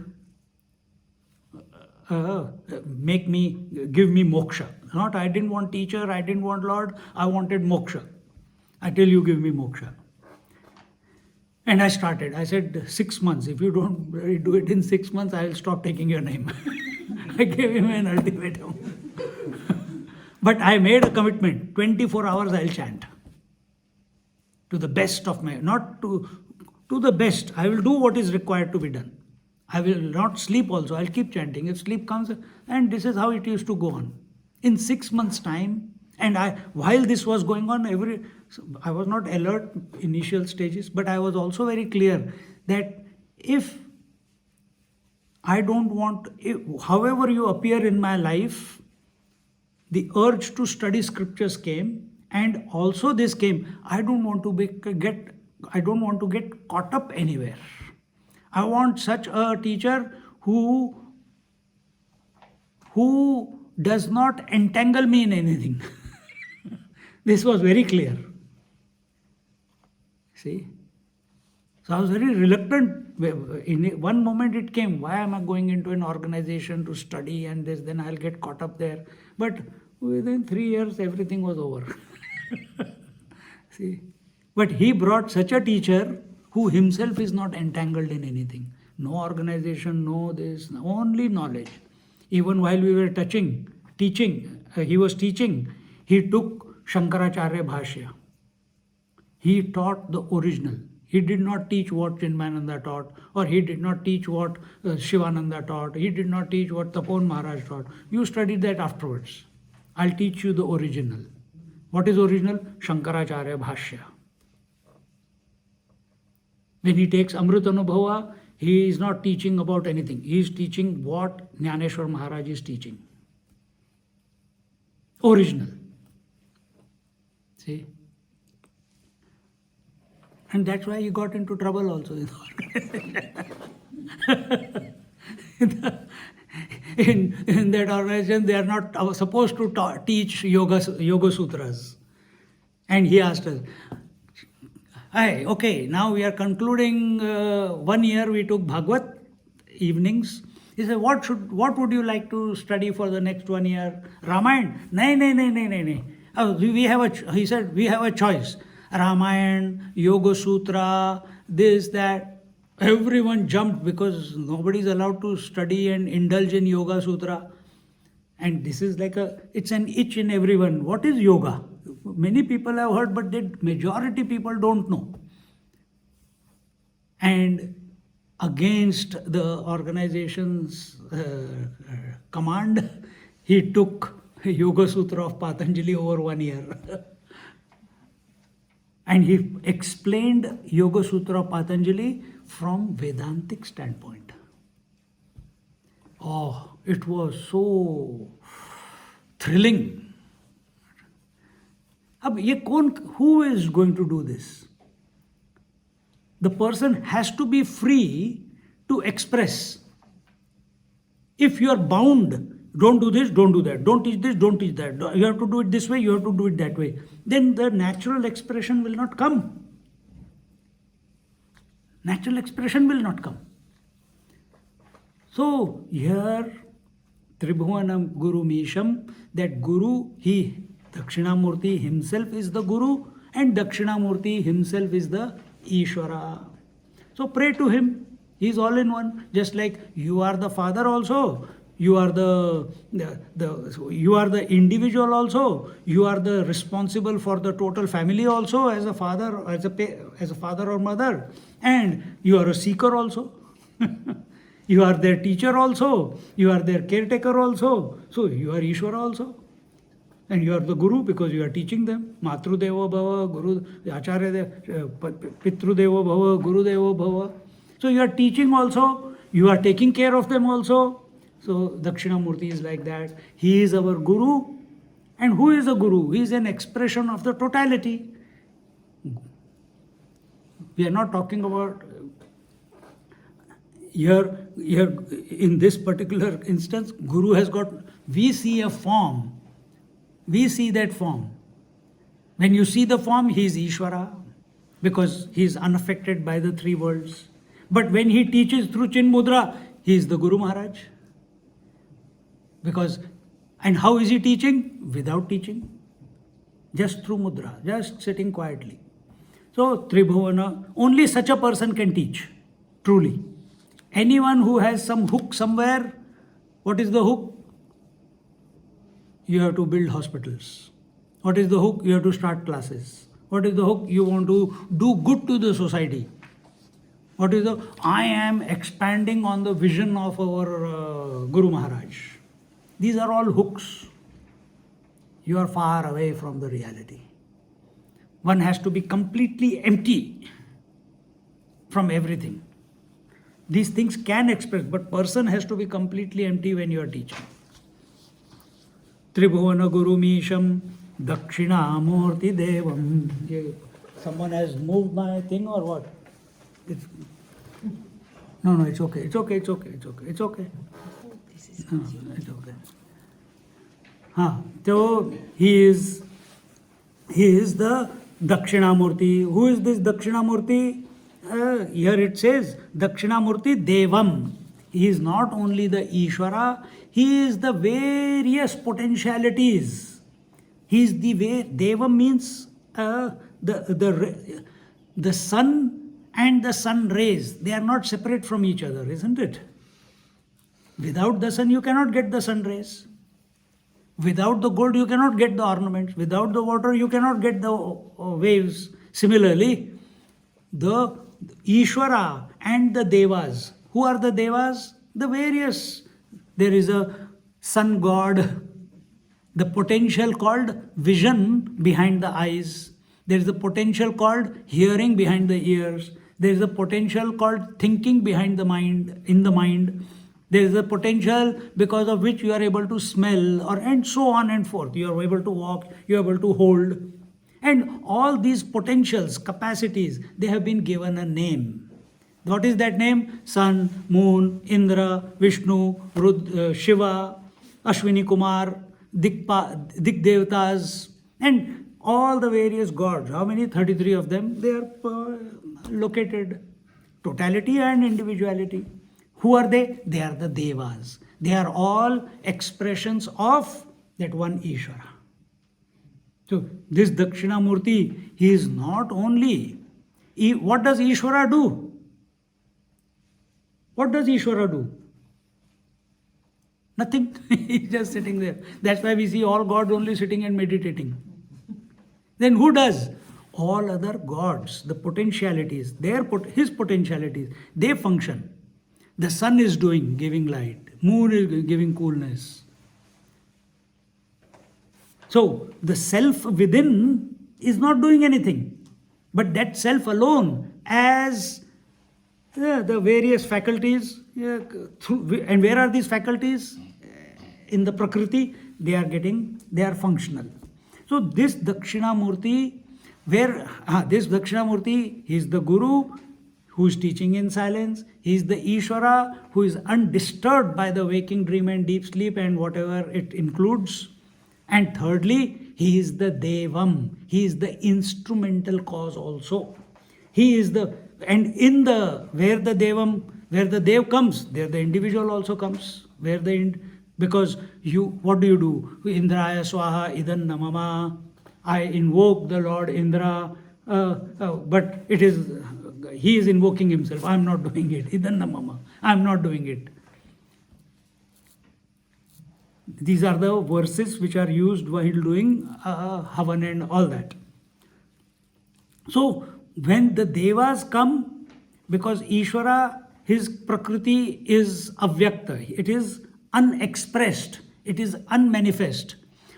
give me moksha. Not I didn't want teacher, I didn't want Lord, I wanted moksha. Until you give me moksha. And I started. I said 6 months. If you don't do it in 6 months, I will stop taking your name. I gave him an ultimatum. But I made a commitment. 24 hours I will chant. To the best of my, not to the best. I will do what is required to be done. I will not sleep also. I'll keep chanting. If sleep comes, and this is how it used to go on. In 6 months' time, and while this was going on, I was not alert initial stages, but I was also very clear that if I don't want, however you appear in my life, the urge to study scriptures came, and also this came. I don't want to get caught up anywhere. I want such a teacher who does not entangle me in anything. This was very clear. See? So I was very reluctant. In one moment it came, why am I going into an organization to study and this, then I'll get caught up there. But within 3 years, everything was over. See? But he brought such a teacher who himself is not entangled in anything. No organization, no this, only knowledge. Even while we were teaching, he was teaching, he took Shankaracharya Bhashya. He taught the original. He did not teach what Chinmayananda taught, or he did not teach what Shivananda taught, he did not teach what Tapon Maharaj taught. You studied that afterwards. I'll teach you the original. What is original? Shankaracharya Bhashya. When he takes Amritanubhava, he is not teaching about anything. He is teaching what Jnaneshwar Maharaj is teaching. Original. See? And that's why he got into trouble also. In that organization, they are not supposed to teach yoga sutras. And he asked us, "Hi, okay, now we are concluding 1 year we took Bhagavad evenings." He said, what would you like to study for the next 1 year? Ramayana? No. He said, we have a choice. Ramayana, Yoga Sutra, this, that. Everyone jumped because nobody is allowed to study and indulge in Yoga Sutra. And this is like it's an itch in everyone. What is yoga? Many people have heard, but the majority people don't know. And against the organization's command, he took Yoga Sutra of Patanjali over 1 year. And he explained Yoga Sutra of Patanjali from Vedantic standpoint. Oh, it was so thrilling. Who is going to do this? The person has to be free to express. If you are bound, don't do this, don't do that, don't teach this, don't teach that, you have to do it this way, you have to do it that way, then the natural expression will not come. Natural expression will not come. So here, Tribhuvanam Guru Misham, that Guru, Dakshinamurti himself is the Guru, and Dakshinamurti himself is the Ishvara. So pray to him. He is all in one. Just like you are the father also, you are you are the individual also, you are the responsible for the total family also as a father, as a father or mother, and you are a seeker also. You are their teacher also, you are their caretaker also, so you are Ishvara also. And you are the Guru because you are teaching them. Matru Devo Bhava, Guru, Acharya Pitru Devo Bhava, Guru Devo Bhava. So you are teaching also, you are taking care of them also. So Dakshinamurti is like that. He is our Guru. And who is a Guru? He is an expression of the totality. We are not talking about here in this particular instance, Guru has got, we see a form. We see that form. When you see the form, he is Ishvara because he is unaffected by the three worlds. But when he teaches through Chin Mudra, he is the Guru Maharaj. And how is he teaching? Without teaching. Just through Mudra, just sitting quietly. So Tribhuvana, only such a person can teach, truly. Anyone who has some hook somewhere, what is the hook? You have to build hospitals. What is the hook? You have to start classes. What is the hook? You want to do good to the society. What is the? I am expanding on the vision of our Guru Maharaj. These are all hooks. You are far away from the reality. One has to be completely empty from everything. These things can express, but person has to be completely empty when you are teaching. Tribhuvana Guru Misham Dakshinamurti Devam. Someone has moved my thing or what? No, it's okay. It's okay. No, it's okay. So he is the Dakshinamurti. Who is this Dakshinamurti? Here it says Dakshinamurti Devam. He is not only the Ishvara, he is the various potentialities. He is the way. Devam means the sun and the sun rays. They are not separate from each other, isn't it? Without the sun, you cannot get the sun rays. Without the gold, you cannot get the ornaments. Without the water, you cannot get the waves. Similarly, the Ishvara and the Devas. Who are the Devas? The various. There is a sun god, the potential called vision behind the eyes. There is a potential called hearing behind the ears. There is a potential called thinking behind the mind, in the mind. There is a potential because of which you are able to smell, and so on and forth. You are able to walk, you are able to hold. And all these potentials, capacities, they have been given a name. What is that name? Sun, Moon, Indra, Vishnu, Shiva, Ashwini Kumar, Dik Devatas, and all the various gods. How many? 33 of them. They are located. Totality and individuality. Who are they? They are the Devas. They are all expressions of that one Ishvara. So this Dakshinamurti, he is not only... What does Ishvara do? What does Ishvara do? Nothing. He's just sitting there. That's why we see all gods only sitting and meditating. Then who does? All other gods, the potentialities, his potentialities, they function. The sun is doing, giving light. Moon is giving coolness. So the self within is not doing anything. But that self alone, as the various faculties, and where are these faculties? In the Prakriti, they are functional. So this Dakshinamurti, this Dakshinamurti, he is the Guru who is teaching in silence. He is the Ishvara who is undisturbed by the waking dream and deep sleep and whatever it includes. And thirdly, he is the Devam. He is the instrumental cause also. He is the, and in the, where the Dev comes, there the individual also comes. Because what do? Indraya Swaha Idan Namama. I invoke the Lord Indra, but he is invoking himself. I am not doing it. Idan Namama. I am not doing it. These are the verses which are used while doing Havan and all that. So when the Devas come, because Ishvara, his Prakriti is avyakta, it is unexpressed, it is unmanifest.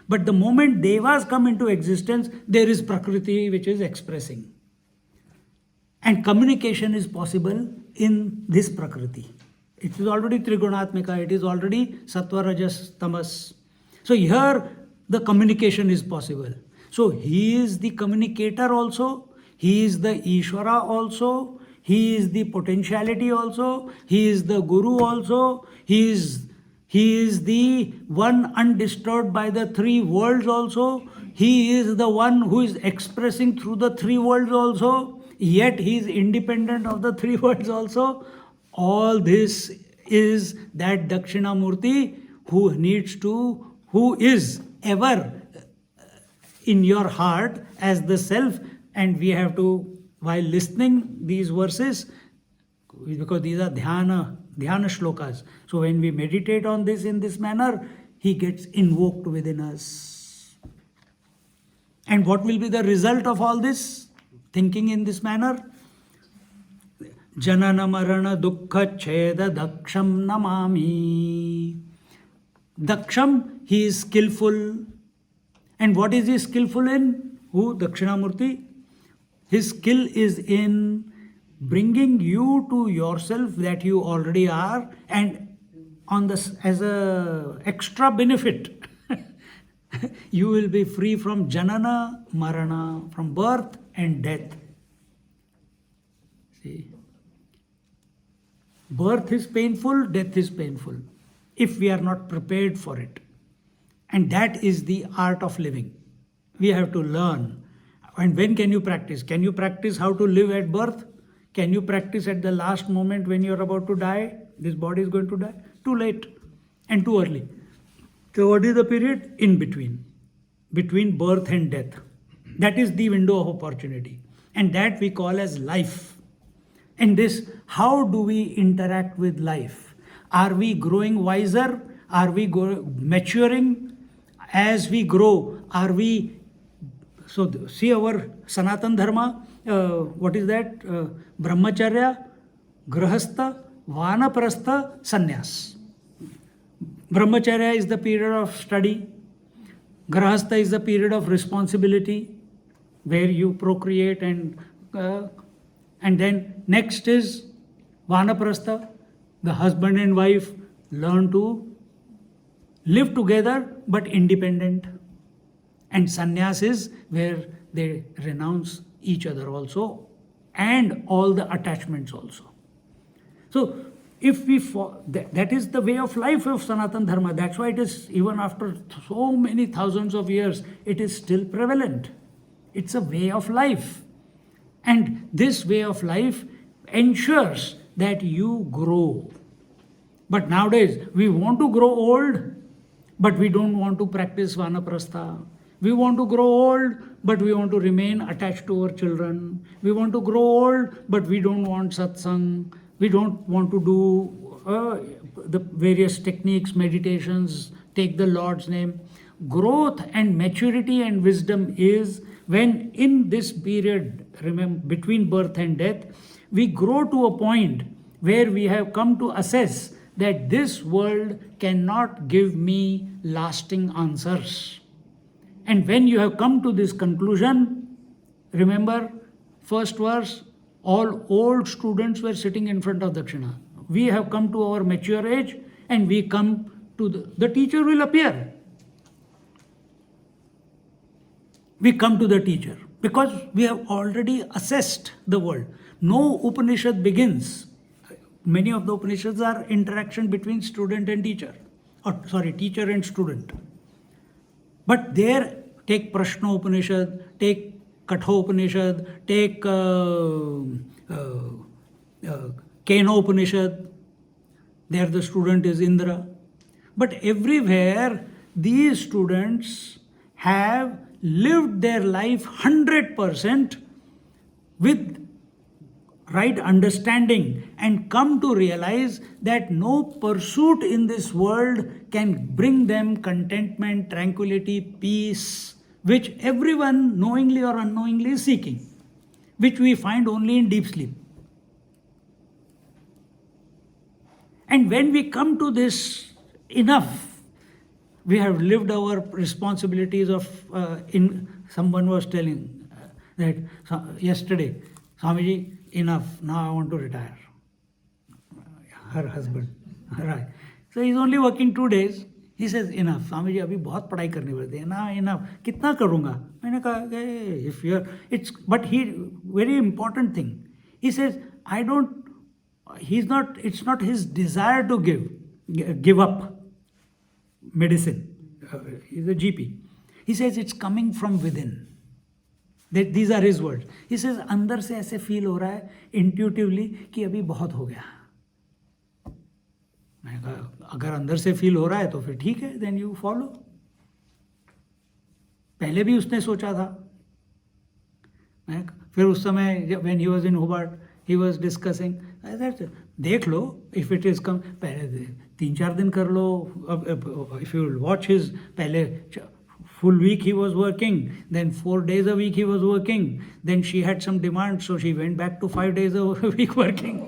But the moment Devas come into existence, there is Prakriti which is expressing. And communication is possible in this Prakriti. It is already Trigunatmika, it is already Sattva, Rajas, Tamas. So here the communication is possible. So he is the communicator also, he is the Ishvara also, he is the potentiality also, he is the Guru also, he is the one undisturbed by the three worlds also, he is the one who is expressing through the three worlds also, yet he is independent of the three worlds also. All this is that Dakshinamurti who is ever in your heart as the self, and we have to, while listening these verses, because these are dhyana shlokas, so when we meditate on this in this manner, he gets invoked within us. And what will be the result of all this thinking in this manner? Janana Marana Dukkha Cheda Daksham Namami. Daksham, he is skillful. And what is he skillful in? Who? Dakshinamurti. His skill is in bringing you to yourself that you already are, and on this as a extra benefit, you will be free from Janana Marana, from birth and death. See? Birth is painful, death is painful, if we are not prepared for it. And that is the art of living. We have to learn. And when can you practice? Can you practice how to live at birth? Can you practice at the last moment when you are about to die? This body is going to die? Too late and too early. So what is the period? In between. Between birth and death. That is the window of opportunity. And that we call as life. And this, how do we interact with life? Are we growing wiser? Are we maturing? As we grow, are we... So see our Sanatan Dharma, what is that? Brahmacharya, Grahastha, Vanaprastha, Sannyas. Brahmacharya is the period of study. Grahastha is the period of responsibility, where you procreate and then next is Vanaprastha. The husband and wife learn to live together but independent. And sannyas is where they renounce each other also and all the attachments also. So, if we that is the way of life of Sanatan Dharma. That's why it is, even after so many thousands of years, it is still prevalent. It's a way of life. And this way of life ensures that you grow. But nowadays, we want to grow old, but we don't want to practice Vanaprastha. We want to grow old, but we want to remain attached to our children. We want to grow old, but we don't want satsang. We don't want to do the various techniques, meditations, take the Lord's name. Growth and maturity and wisdom is when in this period, remember, between birth and death, we grow to a point where we have come to assess that this world cannot give me lasting answers. And when you have come to this conclusion, remember, first verse, all old students were sitting in front of Dakshina. We have come to our mature age and we come to the teacher will appear. We come to the teacher because we have already assessed the world. No Upanishad begins. Many of the Upanishads are interaction between student and teacher. Teacher and student. But there, take Prashna Upanishad, take Katha Upanishad, take Kena Upanishad. There the student is Indra. But everywhere, these students have lived their life 100% with right understanding and come to realize that no pursuit in this world can bring them contentment, tranquility, peace, which everyone knowingly or unknowingly is seeking, which we find only in deep sleep. And when we come to this enough, we have lived our responsibilities of, someone was telling that yesterday, Swamiji, enough, now I want to retire. Her husband, right. So he's only working 2 days. He says, enough, Swamiji, अभी बहुत पढ़ाई करनी पड़ती है ना, enough, कितना करूँगा? मैंने कहा, if you're, but very important thing. He says, it's not his desire to give up medicine. He's a GP. He says it's coming from within. These are his words. He says, अंदर से ऐसे feel हो रहा है intuitively कि अभी बहुत हो गया. मैंने कहा, अगर अंदर से feel हो रहा है तो फिर ठीक है, then you follow. पहले भी उसने सोचा था. फिर उस समय when he was in Hobart, he was discussing. I said, देख लो, if it is come, पहले 3-4 दिन कर लो. If you watch his, पहले full week he was working, then 4 days a week he was working, then she had some demand, so she went back to 5 days a week working.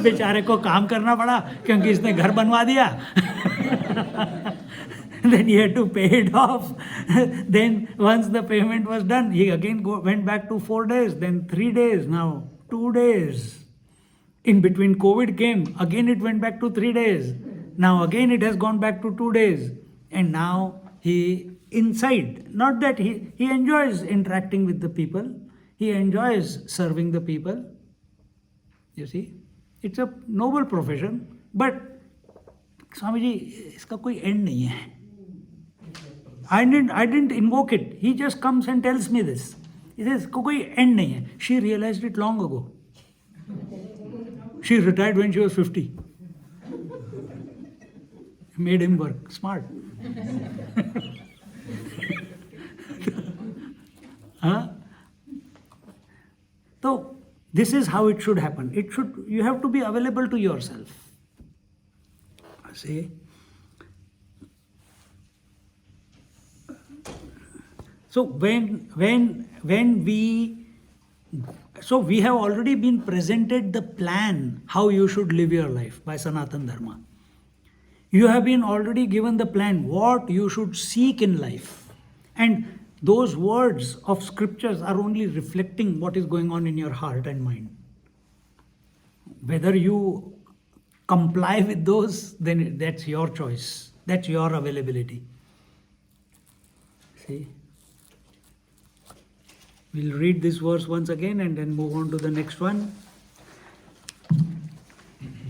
बेचारे को काम करना पड़ा क्योंकि इसने घर बनवा दिया. Then he had to pay it off. Then once the payment was done, he again went back to 4 days, then 3 days, now 2 days. In between COVID came, again it went back to 3 days. Now again it has gone back to 2 days. And now he inside, not that he enjoys interacting with the people, he enjoys serving the people. You see, it's a noble profession, but Swamiji, इसका कोई end नहीं है. I didn't invoke it. He just comes and tells me this. He says, कोई end नहीं है. She realized it long ago. She retired when she was 50. Made him work. Smart. So, this is how it should happen. You have to be available to yourself. See? So so we have already been presented the plan how you should live your life by Sanatan Dharma. You have been already given the plan what you should seek in life. And those words of scriptures are only reflecting what is going on in your heart and mind. Whether you comply with those, then that's your choice. That's your availability. See? We'll read this verse once again and then move on to the next one.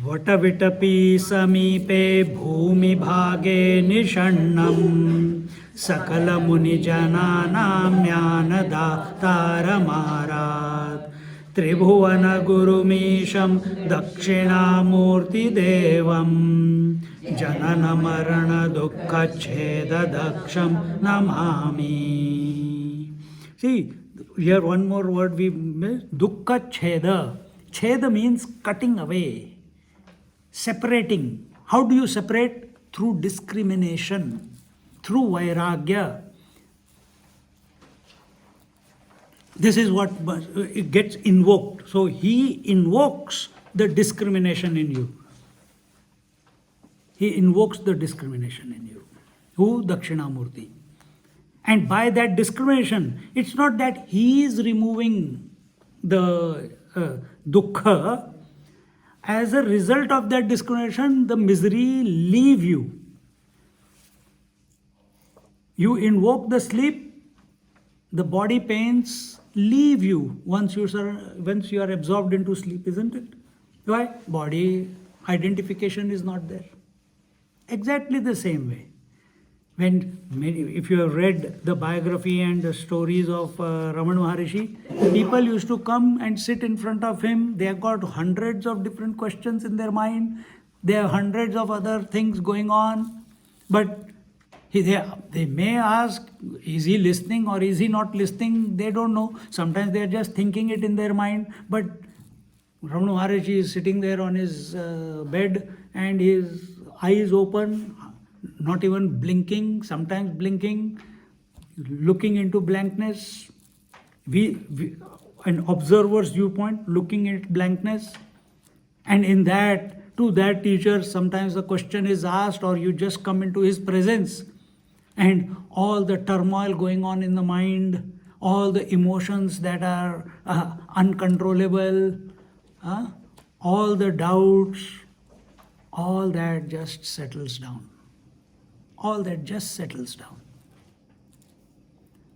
Vatavitapi samipe bhumi bhage nishannam sakala muni jananam jnanada taramarat tribhuvana gurumisham dakshinamurti devam janana marana dukkha cheda daksham namami. See, here one more word we missed, dukkha cheda. Cheda means cutting away, separating. How do you separate? Through discrimination, through vairagya. This is what it gets invoked. So he invokes the discrimination in you. He invokes the discrimination in you. Who? Dakshinamurti. And by that discrimination, it's not that he is removing the dukkha. As a result of that discrimination, the misery leave you. You invoke the sleep, the body pains leave you once you are absorbed into sleep, isn't it? Why? Body identification is not there. Exactly the same way. If you have read the biography and the stories of Ramana Maharishi, people used to come and sit in front of him. They have got hundreds of different questions in their mind. They have hundreds of other things going on. But they may ask, is he listening or is he not listening? They don't know. Sometimes they are just thinking it in their mind. But Ramana Maharishi is sitting there on his bed and his eyes open, not even blinking, sometimes blinking, looking into blankness. An observer's viewpoint, looking at blankness. And in that, to that teacher, sometimes a question is asked or you just come into his presence and all the turmoil going on in the mind, all the emotions that are uncontrollable, all the doubts, all that just settles down. All that just settles down.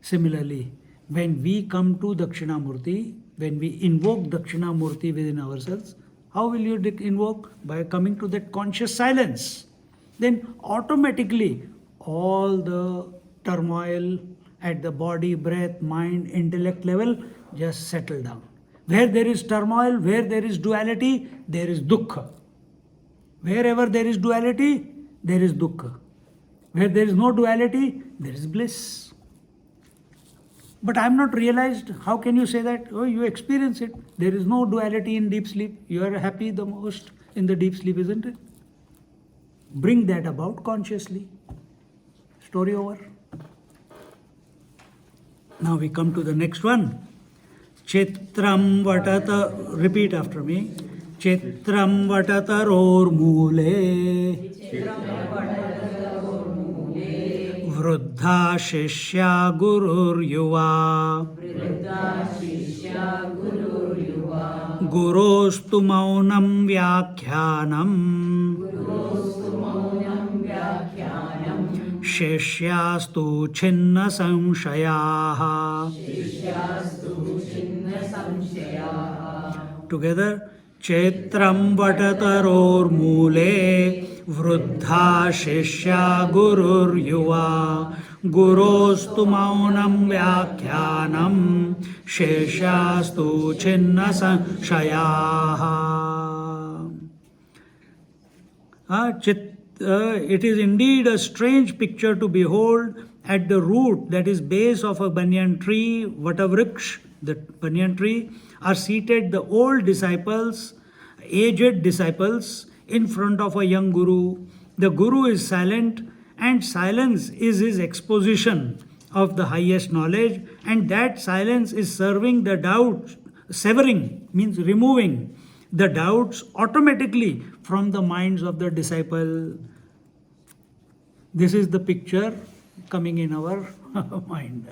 Similarly, when we come to Dakshinamurti, when we invoke Dakshinamurti within ourselves, how will you invoke? By coming to that conscious silence. Then automatically all the turmoil at the body, breath, mind, intellect level just settle down. Where there is turmoil, where there is duality, there is dukkha. Wherever there is duality, there is dukkha. Where there is no duality, there is bliss. But I am not realized. How can you say that? Oh, you experience it. There is no duality in deep sleep. You are happy the most in the deep sleep, isn't it? Bring that about consciously. Story over. Now we come to the next one. Chitram vatata, repeat after me. Chitram vatataror mule. Vruddha shishya gurur yuva. Gurostu maunam vyakhyanam. Shishyastu chinna samshayaha. Together. Chetram vatataror mule. Vruddha shishya gurur yuva. Gurostu maunam vyakhyanam. Sheshyastu chinna samshayaha. It is indeed a strange picture to behold at the root, that is base of a banyan tree, Vatavriksha, the banyan tree, are seated the old disciples, aged disciples, in front of a young guru. The guru is silent, and silence is his exposition of the highest knowledge, and that silence is serving the doubts, severing means removing the doubts automatically from the minds of the disciple. This is the picture coming in our mind.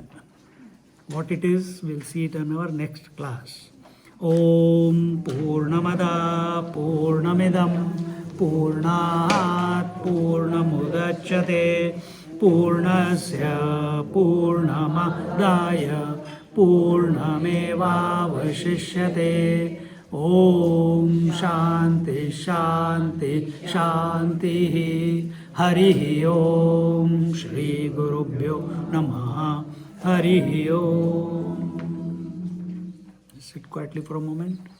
What it is, we'll see it in our next class. Om Purnamada Purnamidam Purnat Purnamudachyate पूर्णस्य पूर्णमादाय पूर्णमेवावशिष्यते. ॐ शान्ति शान्ति शान्तिः. हरिः ॐ. श्री गुरुभ्यो नमः. हरिः ॐ. Sit quietly for a moment.